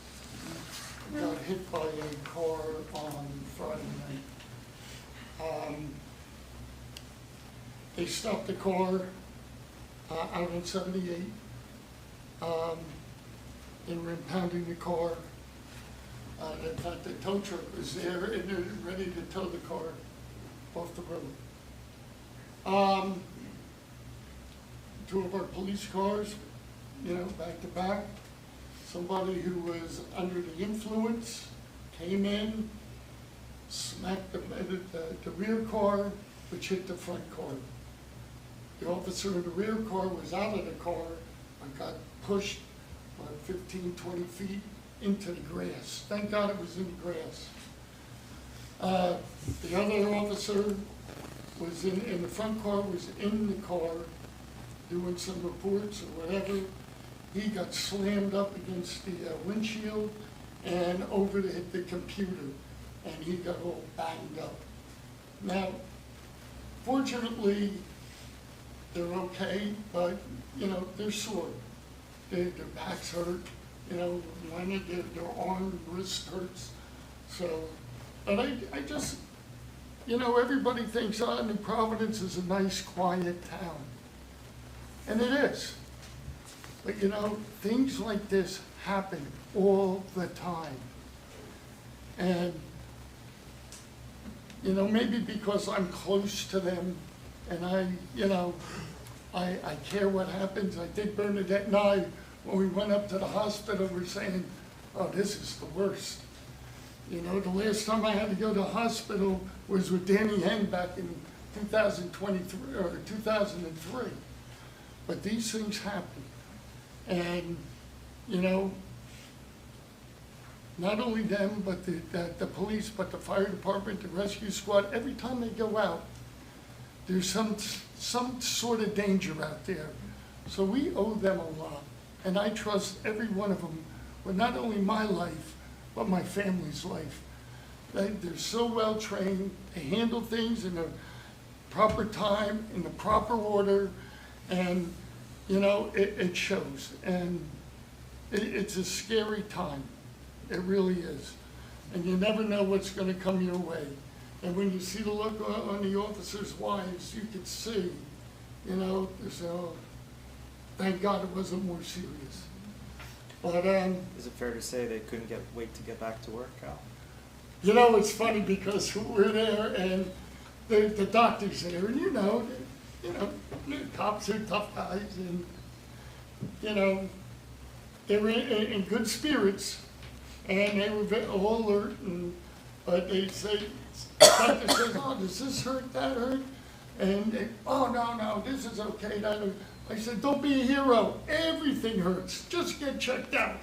got hit by a car on Friday night. They stopped the car out on 78. They were impounding the car. In fact, the tow truck was there and they were ready to tow the car off the road. Two of our police cars, back to back. Somebody who was under the influence came in, smacked the rear car, which hit the front car. The officer in the rear car was out of the car and got pushed about 15, 20 feet into the grass. Thank God it was in the grass. The other officer was in the front car, was in the car doing some reports or whatever. He got slammed up against the windshield and over the computer, and he got all banged up. Now, fortunately, they're okay, but, they're sore. Their backs hurt, their arm, wrist hurts. So, but I just, everybody thinks, New Providence is a nice, quiet town. And it is. But things like this happen all the time. And, maybe because I'm close to them and I care what happens. I think Bernadette and I, when we went up to the hospital, were saying, oh, this is the worst. The last time I had to go to the hospital was with Danny Henn back in 2023 or 2003. But these things happen. And, not only them, but the police, but the fire department, the rescue squad, every time they go out, there's some sort of danger out there. So we owe them a lot. And I trust every one of them with not only my life, but my family's life. They're so well trained, they handle things in the proper time, in the proper order, and it shows. And it's a scary time. It really is. And you never know what's going to come your way. And when you see the look on the officers' wives, you could see, thank God it wasn't more serious. But Is it fair to say they couldn't wait to get back to work, Al? it's funny because we're there and the doctor's there, and the cops are tough guys, and they were in good spirits, and they were all alert, but they say, the doctor says, oh, does this hurt, that hurt? And they, oh, no, this is okay. I said, don't be a hero. Everything hurts. Just get checked out.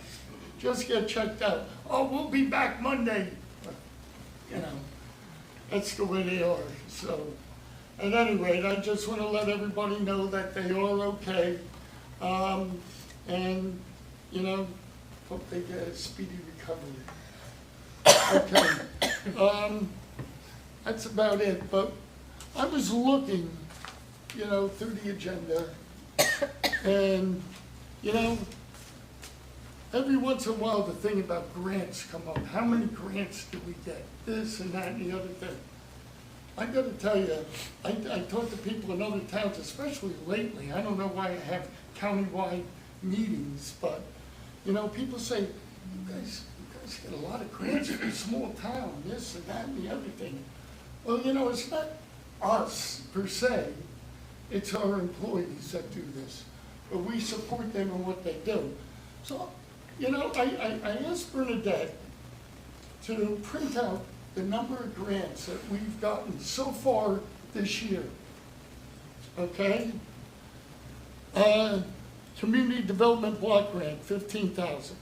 Oh, we'll be back Monday. That's the way they are. So, at any rate, I just want to let everybody know that they are okay. And, hope they get a speedy recovery. Okay. That's about it. But I was looking, through the agenda, and, every once in a while the thing about grants come up. How many grants do we get? This and that and the other thing. I got to tell you, I talk to people in other towns, especially lately. I don't know why I have countywide meetings, but, people say, you guys get a lot of grants for a small town, this and that and the other thing. Well, it's not us per se. It's our employees that do this. But we support them in what they do. So, I asked Bernadette to print out the number of grants that we've gotten so far this year. Okay? Community Development Block Grant, $15,000.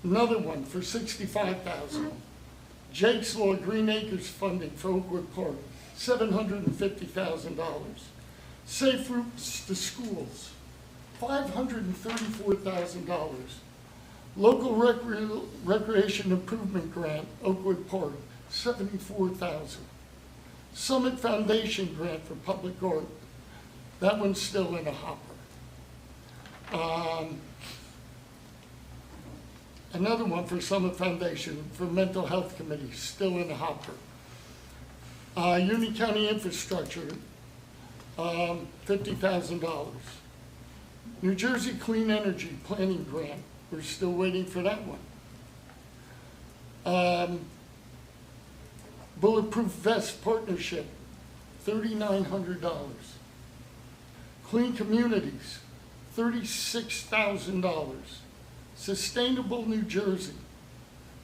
Another one for $65,000. Jake's Law Green Acres funding for Oakwood Park, $750,000. Safe Routes to Schools, $534,000. Local Recreation Improvement Grant, Oakwood Park, $74,000. Summit Foundation Grant for Public Art, that one's still in a hopper. Another one for Summit Foundation for Mental Health Committee, still in the hopper. Union County Infrastructure, $50,000. New Jersey Clean Energy Planning Grant, we're still waiting for that one. Bulletproof Vest Partnership, $3,900. Clean Communities, $36,000. Sustainable New Jersey,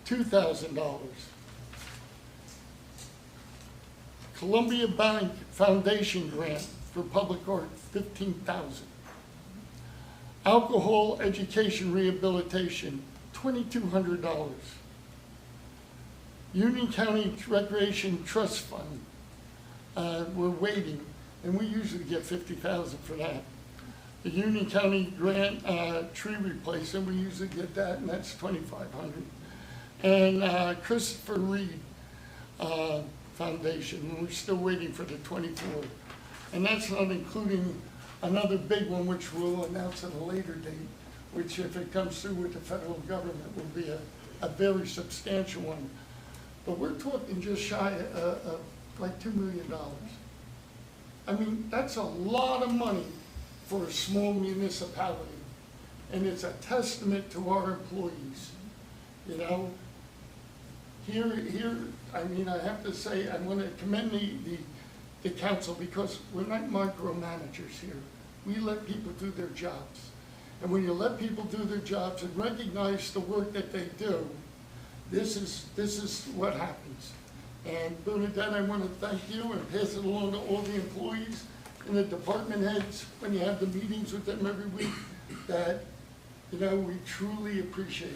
$2,000. Columbia Bank Foundation Grant for Public Art, $15,000. Alcohol Education Rehabilitation, $2,200. Union County Recreation Trust Fund, we're waiting, and we usually get $50,000 for that. The Union County Grant Tree Replacement, we usually get that, and that's $2,500. And Christopher Reed Foundation, we're still waiting for the 24. And that's not including another big one, which we'll announce at a later date, which if it comes through with the federal government will be a very substantial one. But we're talking just shy of like $2 million. I mean, that's a lot of money for a small municipality. And it's a testament to our employees. You know, here, I mean, I have to say, I want to commend the council because we're not micromanagers here. We let people do their jobs. And when you let people do their jobs and recognize the work that they do, this is what happens. And Bernadette, I want to thank you and pass it along to all the employees and the department heads when you have the meetings with them every week that, you know, we truly appreciate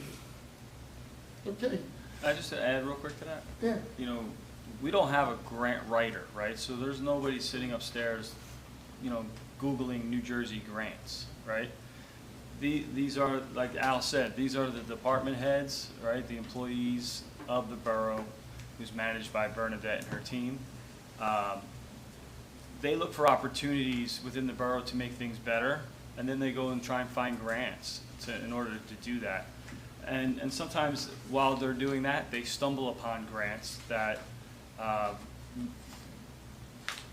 it. Okay. I just add real quick to that. Yeah. You know, we don't have a grant writer, right? So there's nobody sitting upstairs, you know, Googling New Jersey grants, right? These are, like Al said, these are the department heads, right? The employees of the borough, who's managed by Bernadette and her team. They look for opportunities within the borough to make things better, and then they go and try and find grants in order to do that. And sometimes while they're doing that, they stumble upon grants that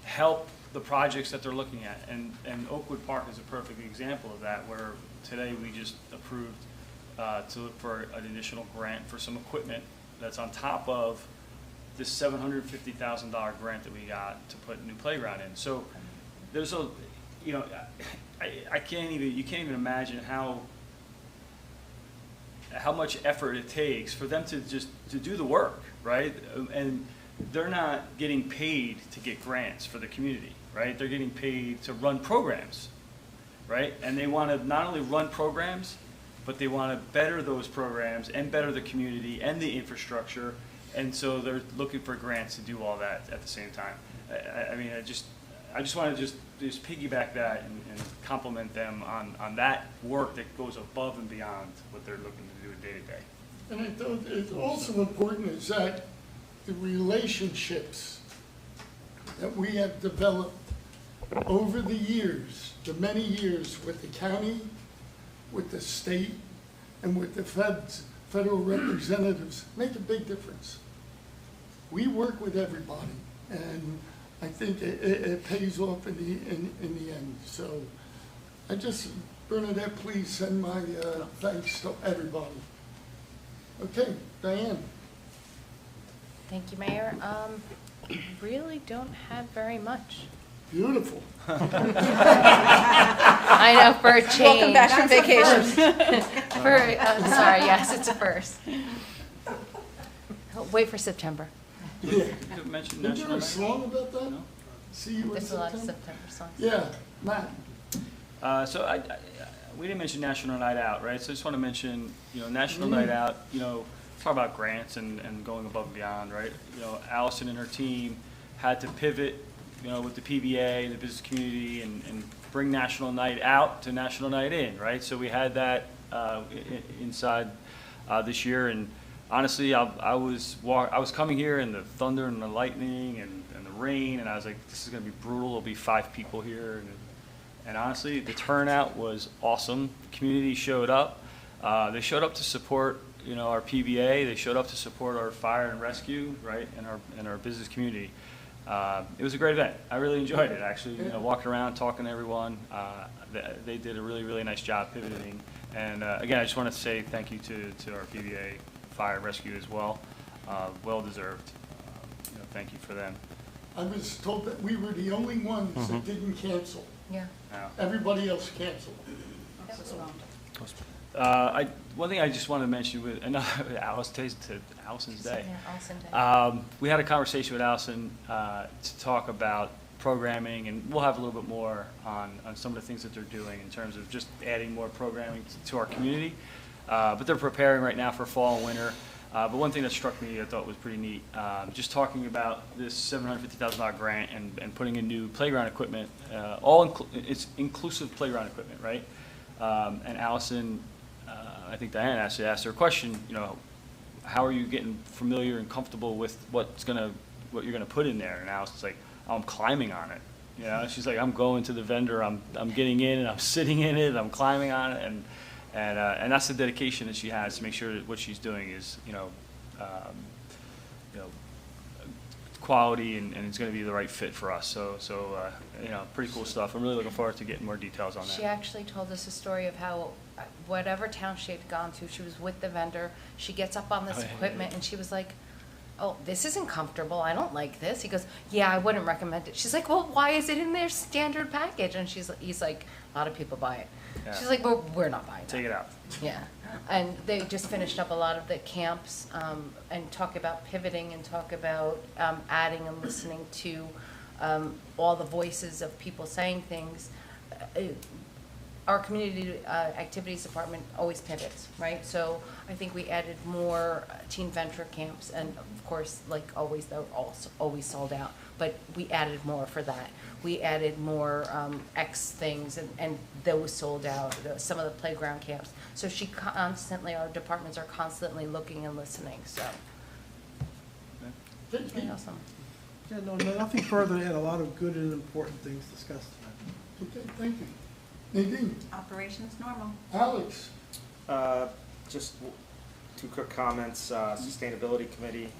help the projects that they're looking at. And Oakwood Park is a perfect example of that, where today we just approved to look for an additional grant for some equipment that's on top of this $750,000 grant that we got to put a new playground in. So there's a, you know, you can't even imagine how much effort it takes for them to just to do the work, right? And they're not getting paid to get grants for the community, right? They're getting paid to run programs, right? And they want to not only run programs, but they want to better those programs and better the community and the infrastructure. And so they're looking for grants to do all that at the same time. I mean, I just want to just piggyback that and compliment them on that work that goes above and beyond what they're looking to do day to day. And I thought it's also important is that the relationships that we have developed over the years, the many years with the county, with the state, and with the federal representatives make a big difference. We work with everybody, and I think it pays off in the end. So I just, Bernadette, please send my thanks to everybody. Okay, Diane. Thank you, Mayor. Really don't have very much. Beautiful. I know, for a change. Welcome back from vacation. I'm sorry, yes, it's a first. Wait for September. Yeah. You could mention Is there National a Night song about that? No? See you in There's a lot of September? September songs. Yeah, Matt. So we didn't mention National Night Out, right? So I just want to mention, you know, National Night Out, you know, talk about grants and going above and beyond, right? You know, Allison and her team had to pivot, you know, with the PBA, the business community, and bring National Night Out to National Night In, right? So we had that inside this year, and honestly, I was coming here in the thunder and the lightning and the rain, and I was like, this is gonna be brutal. There'll be 5 people here, and honestly, the turnout was awesome. The community showed up. They showed up to support, you know, our PBA. They showed up to support our fire and rescue, right, and our business community. It was a great event. I really enjoyed it, actually. You know, walking around, talking to everyone. They did a really, really nice job pivoting. And again, I just want to say thank you to our PBA fire and rescue as well. Well deserved. You know, thank you for them. I was told that we were the only ones that didn't cancel. Yeah. Everybody else canceled. One thing I just wanted to mention with Allison's Day. Yeah, Allison Day. We had a conversation with Allison to talk about programming, and we'll have a little bit more on some of the things that they're doing in terms of just adding more programming to our community. But they're preparing right now for fall and winter. But one thing that struck me I thought was pretty neat, just talking about this $750,000 grant and putting in new playground equipment, it's inclusive playground equipment, right? And Allison, I think Diane actually asked her a question, you know, how are you getting familiar and comfortable with what you're gonna put in there? And Allison's like, oh, I'm climbing on it. You know, she's like, I'm going to the vendor, I'm getting in and I'm sitting in it, I'm climbing on it, and that's the dedication that she has to make sure that what she's doing is, you know, quality and it's going to be the right fit for us. So you know, pretty cool stuff. I'm really looking forward to getting more details on that. She actually told us a story of how whatever town she had gone to, she was with the vendor. She gets up on this equipment and she was like, oh, this isn't comfortable. I don't like this. He goes, yeah, I wouldn't recommend it. She's like, well, why is it in their standard package? And he's like, a lot of people buy it. Yeah. She's like, well, we're not buying it. Take it out. Yeah, and they just finished up a lot of the camps and talk about pivoting and talk about adding and listening to all the voices of people saying things. Our community activities department always pivots, right? So I think we added more teen venture camps, and of course, like always, they're always sold out. But we added more for that. We added more X things, and those sold out. Some of the playground camps. So our departments are constantly looking and listening. So it's pretty awesome. Yeah, no, nothing further to add. A lot of good and important things discussed tonight. Okay, thank you. Nadine, Operations normal. Alex, Just 2 quick comments. Sustainability Committee,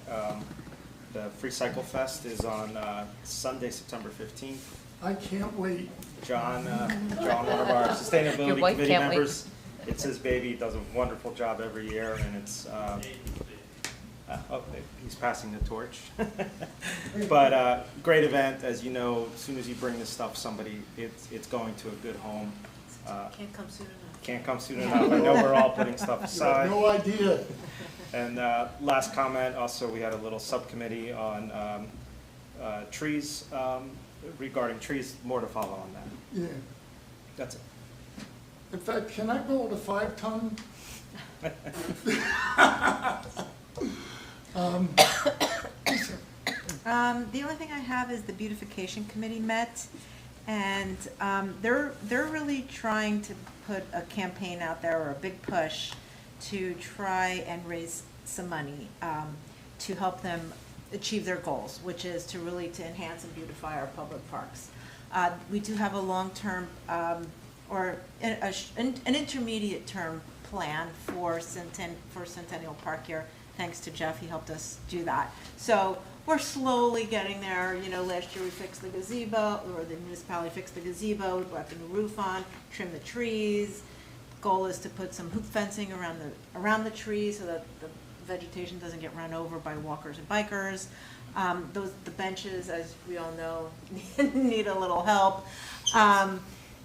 the Free Cycle Fest is on Sunday, September 15th. I can't wait. John, one of our Your Sustainability wife Committee can't wait. members, it's his baby, does a wonderful job every year, and it's, he's passing the torch. But great event, as you know, as soon as you bring this stuff, it's going to a good home. Can't come soon enough. Can't come soon enough. I know we're all putting stuff You have aside. no idea. And last comment, also, we had a little subcommittee on trees, regarding trees, more to follow on that. Yeah. That's it. In fact, can I build a 5-ton? The only thing I have is the beautification committee met, and they're really trying to put a campaign out there, or a big push, to try and raise some money to help them achieve their goals, which is to enhance and beautify our public parks. We do have a long-term or an intermediate term plan for Centennial Park here. Thanks to Jeff, he helped us do that. So we're slowly getting there. You know, last year we fixed the gazebo, or the municipality fixed the gazebo, we brought the new roof on, trimmed the trees. Goal is to put some hoop fencing around the trees so that the vegetation doesn't get run over by walkers and bikers. The benches, as we all know, need a little help.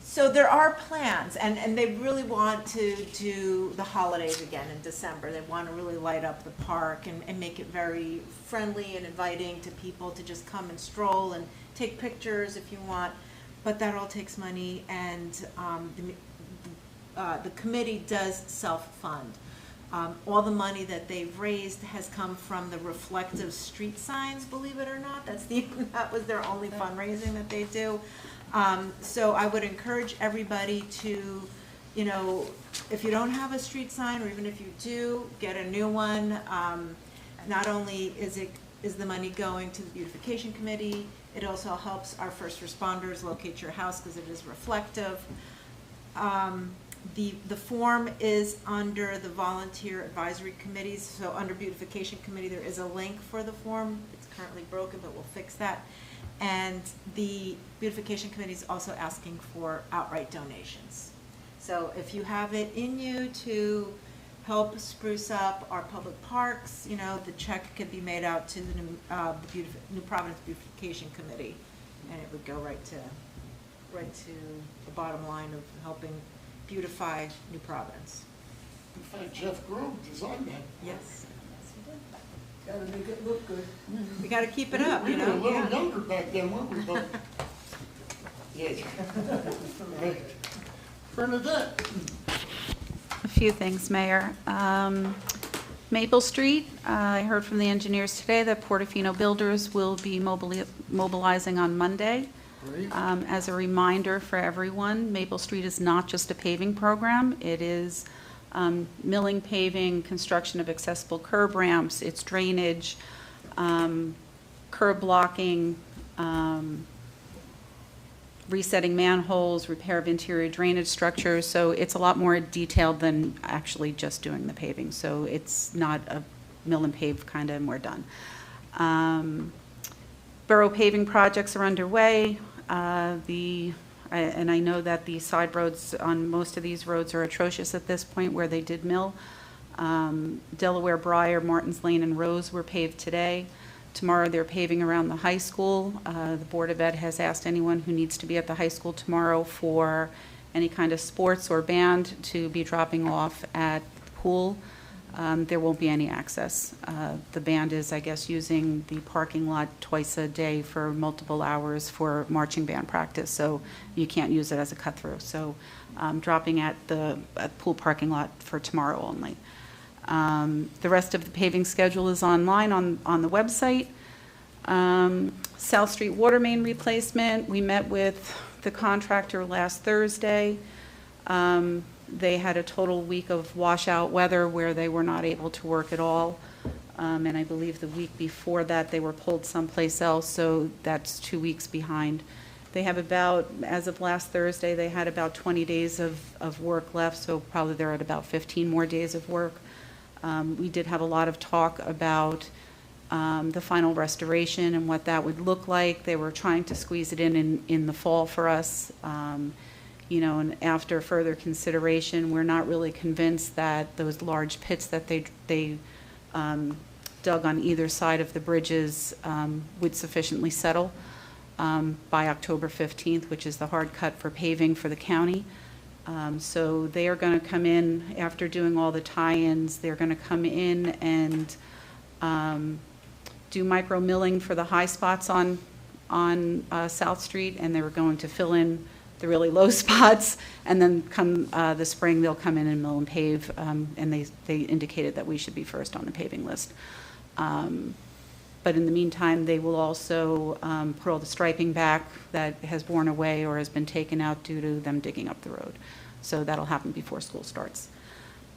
So there are plans, and they really want to do the holidays again in December. They want to really light up the park and make it very friendly and inviting to people to just come and stroll and take pictures if you want. But that all takes money, and the committee does self-fund. All the money that they've raised has come from the reflective street signs, believe it or not. That was their only fundraising that they do. So I would encourage everybody to, you know, if you don't have a street sign, or even if you do, get a new one. Not only is the money going to the beautification committee, it also helps our first responders locate your house because it is reflective. The form is under the volunteer advisory committees, so under beautification committee there is a link for the form. It's currently broken, but we'll fix that. And the beautification committee is also asking for outright donations. So if you have it in you to help spruce up our public parks, you know, the check could be made out to the New Providence Beautification Committee, and it would go right to the bottom line of helping beautify New Providence. In fact, Jeff Grove designed that. Yes. Gotta make it look good. We gotta keep it up, you We were know? a little Yeah. younger back then, weren't we, Bob? Yes. Right. Bernadette? A few things, Mayor. Maple Street, I heard from the engineers today that Portofino Builders will be mobilizing on Monday. Great. As a reminder for everyone, Maple Street is not just a paving program. It is milling, paving, construction of accessible curb ramps, it's drainage, curb blocking, resetting manholes, repair of interior drainage structures. So it's a lot more detailed than actually just doing the paving. So it's not a mill and pave kind of and we're done. Borough paving projects are underway. And I know that the side roads on most of these roads are atrocious at this point where they did mill. Delaware, Briar, Martins Lane, and Rose were paved today. Tomorrow they're paving around the high school. The Board of Ed has asked anyone who needs to be at the high school tomorrow for any kind of sports or band to be dropping off at the pool. There won't be any access. The band is, I guess, using the parking lot twice a day for multiple hours for marching band practice, so you can't use it as a cut-through. So dropping at the pool parking lot for tomorrow only. The rest of the paving schedule is online on the website. South Street water main replacement, we met with the contractor last Thursday. They had a total week of washout weather where they were not able to work at all. And I believe the week before that, they were pulled someplace else, so that's 2 weeks behind. They have about, as of last Thursday, they had about 20 days of work left, so probably they're at about 15 more days of work. We did have a lot of talk about the final restoration and what that would look like. They were trying to squeeze it in the fall for us. You know, and after further consideration, we're not really convinced that those large pits that they dug on either side of the bridges would sufficiently settle by October 15th, which is the hard cut for paving for the county. So they are going to come in, after doing all the tie-ins, they're going to come in and do micro milling for the high spots on South Street, and they were going to fill in the really low spots, and then come the spring, they'll come in and mill and pave, and they indicated that we should be first on the paving list. But in the meantime, they will also put all the striping back that has worn away or has been taken out due to them digging up the road. So that'll happen before school starts.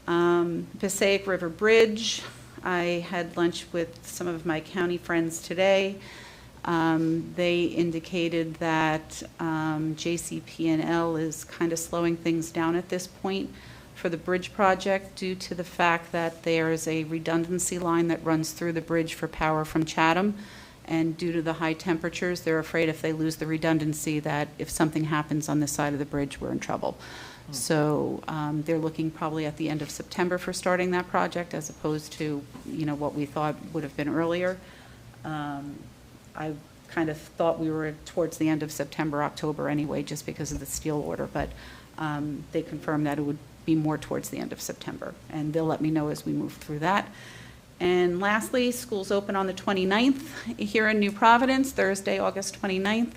Passaic River Bridge, I had lunch with some of my county friends today. They indicated that JCP&L is kind of slowing things down at this point for the bridge project due to the fact that there is a redundancy line that runs through the bridge for power from Chatham. And due to the high temperatures, they're afraid if they lose the redundancy that if something happens on this side of the bridge, we're in trouble. So they're looking probably at the end of September for starting that project as opposed to, you know, what we thought would have been earlier. I kind of thought we were towards the end of September, October anyway, just because of the steel order, but they confirmed that it would be more towards the end of September, and they'll let me know as we move through that. And lastly, schools open on the 29th here in New Providence, Thursday, August 29th.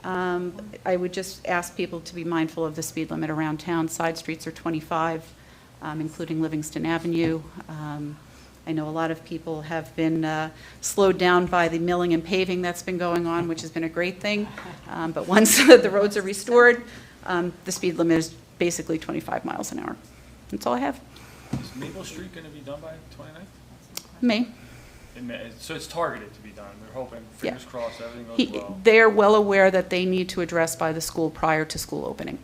I would just ask people to be mindful of the speed limit around town. Side streets are 25, including Livingston Avenue. I know a lot of people have been slowed down by the milling and paving that's been going on, which has been a great thing. But once the roads are restored, the speed limit is basically 25 miles an hour. That's all I have. Is Maple Street going to be done by 29th? May. So it's targeted to be done. We're hoping, Yeah. fingers crossed, everything goes well. They are well aware that they need to address by the school prior to school opening.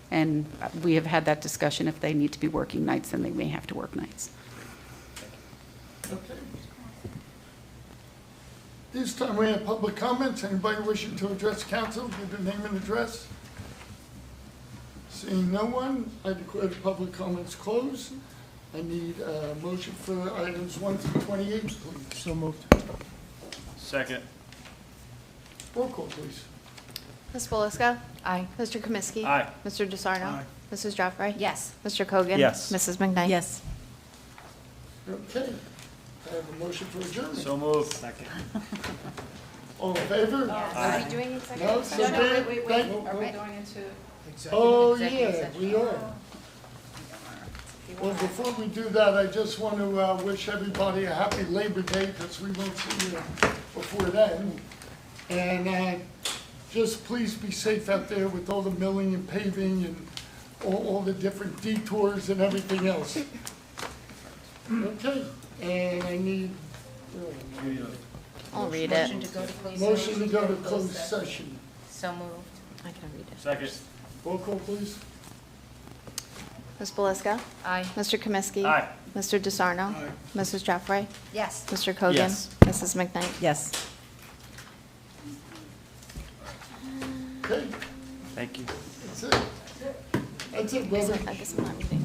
And we have had that discussion. If they need to be working nights, then they may have to work nights. Okay. This time we have public comments. Anybody wishing to address council, give their name and address. Seeing no one, I declare the public comments closed. I need a motion for items 1 through 28, please. So moved. Second. Roll call, please. Ms. Belisca? Aye. Mr. Kaminsky? Aye. Mr. DeSarno? Aye. Mrs. Joffrey? Yes. Mr. Kogan? Yes. Mrs. McKnight? Yes. Okay. I have a motion for adjournment. So moved. All in favor? Are we doing No, executive so session? thank- Are we going into? Oh, Executive yeah, session. we are. Well, before we do that, I just want to wish everybody a happy Labor Day, because we won't see you before then. And just please be safe out there with all the milling and paving and all the different detours and everything else. Okay, and I need I'll read it. Motion to go to closed motion to session. go to closed session. So moved. I can read it. Second. Roll call, please. Ms. Belisca? Aye. Mr. Kaminsky? Aye. Mr. DeSarno? Mrs. Joffrey? Yes. Mr. Kogan? Yes. Mrs. McKnight? Yes. Okay, Thank you. that's it. That's it, brother. I guess I'm not reading.